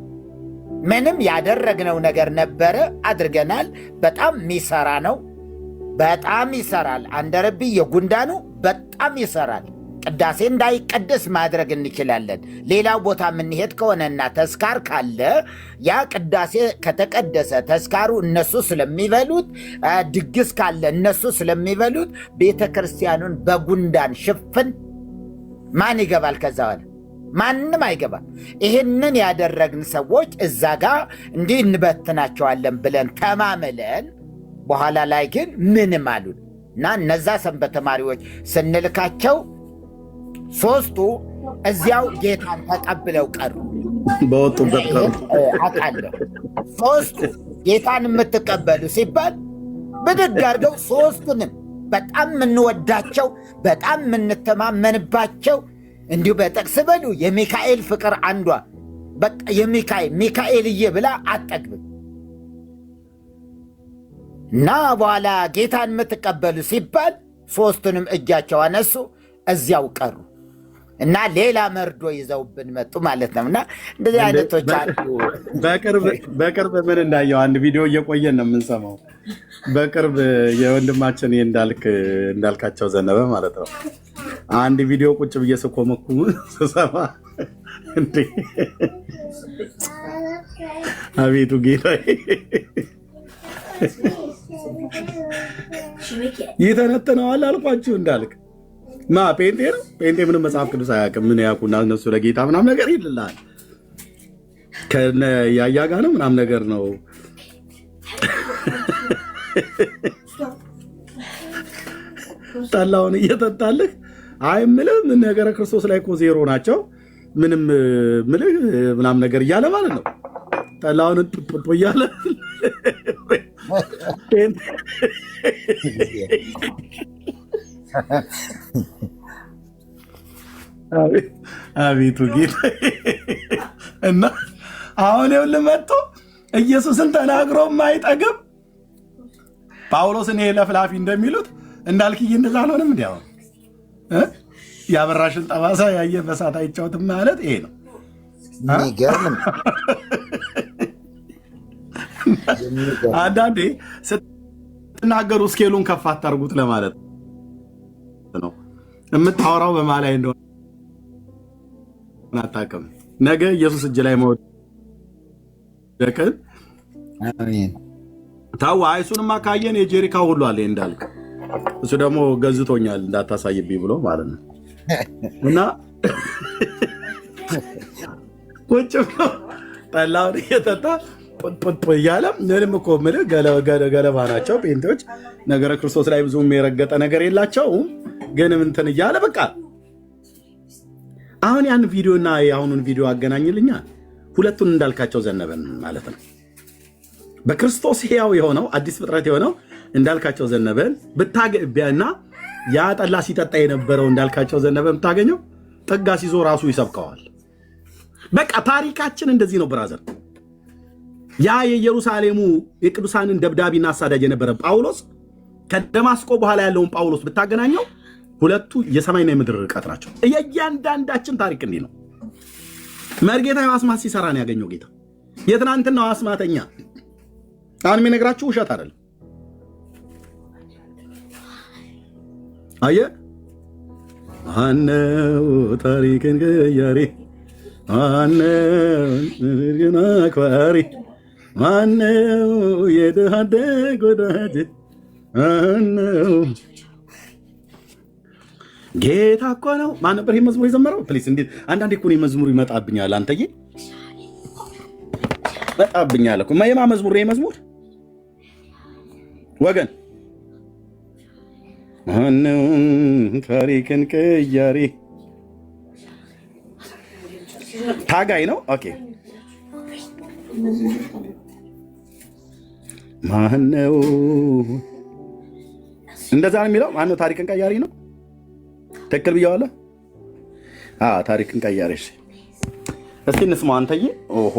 ምንም ያደረግነው ነገር ነበረ አድርገናል። በጣም ሚሰራ ነው። በጣም ይሰራል። አንደረቢ የጉንዳኑ በጣም ይሰራል። ቅዳሴ እንዳይቀደስ ማድረግ እንችላለን። ሌላው ቦታ የምንሄድ ከሆነና ተስካር ካለ ያ ቅዳሴ ከተቀደሰ ተስካሩ እነሱ ስለሚበሉት፣ ድግስ ካለ እነሱ ስለሚበሉት ቤተ ክርስቲያኑን በጉንዳን ሽፍን ማን ይገባል? ከዛ በኋላ ማንም አይገባም። ይህንን ያደረግን ሰዎች እዛ ጋር እንዲህ እንበትናቸዋለን ብለን ተማምለን በኋላ ላይ ግን ምንም አሉን እና እነዛ ሰንበት ተማሪዎች ስንልካቸው 3ቱ እዚያው ጌታን ተቀብለው ቀሩ። በወጡበት ቀሩ። አውቃለሁ 3ቱ ጌታን የምትቀበሉ ሲባል ብድግ አድርገው 3ቱንም በጣም የምንወዳቸው በጣም የምንተማመንባቸው እንዲሁ በጥቅስ በሉ የሚካኤል ፍቅር አንዷ በቃ ሚካኤልዬ ብላ አጠግብም እና በኋላ ጌታን የምትቀበሉ ሲባል 3ቱንም እጃቸው አነሱ፣ እዚያው ቀሩ እና ሌላ መርዶ ይዘውብን መጡ ማለት ነው። እና እንደዚህ አይነቶች አሉ። በቅርብ ምን እንዳየው አንድ ቪዲዮ እየቆየን ነው የምንሰማው። በቅርብ የወንድማችን እንዳልካቸው ዘነበ ማለት ነው አንድ ቪዲዮ ቁጭ ብዬ ስኮመኩሙ ስሰማ እንዴ አቤቱ ጌታዬ ይተነትነዋል አልኳችሁ። እንዳልክ ጴንጤ ነው። ጴንጤ ምንም መጽሐፍ ቅዱስ አያውቅም። ምን ያውቁና እነሱ ለጌታ ምናም ነገር ይልልሃል። ከነ ያያ ጋር ነው ምናም ነገር ነው። ጠላውን እየጠጣልህ አይ ምልህ ምን ነገረ ክርስቶስ ላይ እኮ 0 ናቸው ምንም ምልህ ምናም ነገር እያለ ማለት ነው። ጠላውን ጥጥጥ እያለ አቤቱ ጌታ እና አሁን ይኸውልህ መጥቶ ኢየሱስን ተናግሮ የማይጠግብ ጳውሎስን ይሄ ለፍላፊ እንደሚሉት እንዳልክዬ እንደዛ አልሆነም። እንዲያው ያበራሽን ጠባሳ ያየ በሳት አይጫወትም ማለት ይሄ ነው። አንዳንዴ ስትናገሩ ስኬሉን ከፍ አታርጉት ለማለት ነው። የምታወራው በማ ላይ እንደሆነ አታውቅም። ነገ ኢየሱስ እጅ ላይ ደቅን ታዋ እሱንማ ካየን የጄሪካ ሁሉ አለ እንዳልክ እሱ ደግሞ ገዝቶኛል እንዳታሳይብኝ ብሎ ማለት ነው። እና ቁጭ ብሎ ጠላውን እየጠጣ ጡጥ እያለ ምንም እኮ የምልህ ገለባ ናቸው ጴንጤዎች። ነገረ ክርስቶስ ላይ ብዙም የረገጠ ነገር የላቸውም። ግን እንትን እያለ በቃ አሁን ያን ቪዲዮና የአሁኑን ቪዲዮ አገናኝልኛ ሁለቱን እንዳልካቸው ዘነበን ማለት ነው። በክርስቶስ ሕያው የሆነው አዲስ ፍጥረት የሆነው እንዳልካቸው ዘነበን ብታገቢያና ያ ጠላ ሲጠጣ የነበረው እንዳልካቸው ዘነበን ብታገኘው ጠጋ ሲዞ ራሱ ይሰብከዋል። በቃ ታሪካችን እንደዚህ ነው ብራዘር። ያ የኢየሩሳሌሙ የቅዱሳንን ደብዳቤና አሳዳጅ የነበረ ጳውሎስ ከደማስቆ በኋላ ያለውን ጳውሎስ ብታገናኘው ሁለቱ የሰማይና የምድር ርቀት ናቸው። የእያንዳንዳችን ታሪክ እንዲህ ነው። መርጌታ አስማት ሲሰራ ነው ያገኘው ጌታ። የትናንትናው አስማተኛ አሁን የሚነግራችሁ ውሸት አይደለም። አየህ ማነው ታሪክን ቀያሪ፣ ማነው አክባሪ፣ ማነው የድሃ አደግ ወዳጅ፣ ማነው ጌታ እኮ ነው። ማን ነበር ይህ መዝሙር የዘመረው? ፕሊስ እንዴት አንዳንዴ እኮ መዝሙሩ ይመጣብኛል። አንተዬ መጣብኛል እኮ የማ መዝሙር ነው መዝሙር ወገን። ማነው ታሪክን ቀያሪ ታጋይ ነው። ኦኬ ማነው እንደዛ ነው የሚለው? ማነው ታሪክን ቀያሪ ነው? ትክክል ብያዋለሁ። ታሪክን ቀያሪ። እስቲ እንስማው አንተዬ። ኦሆ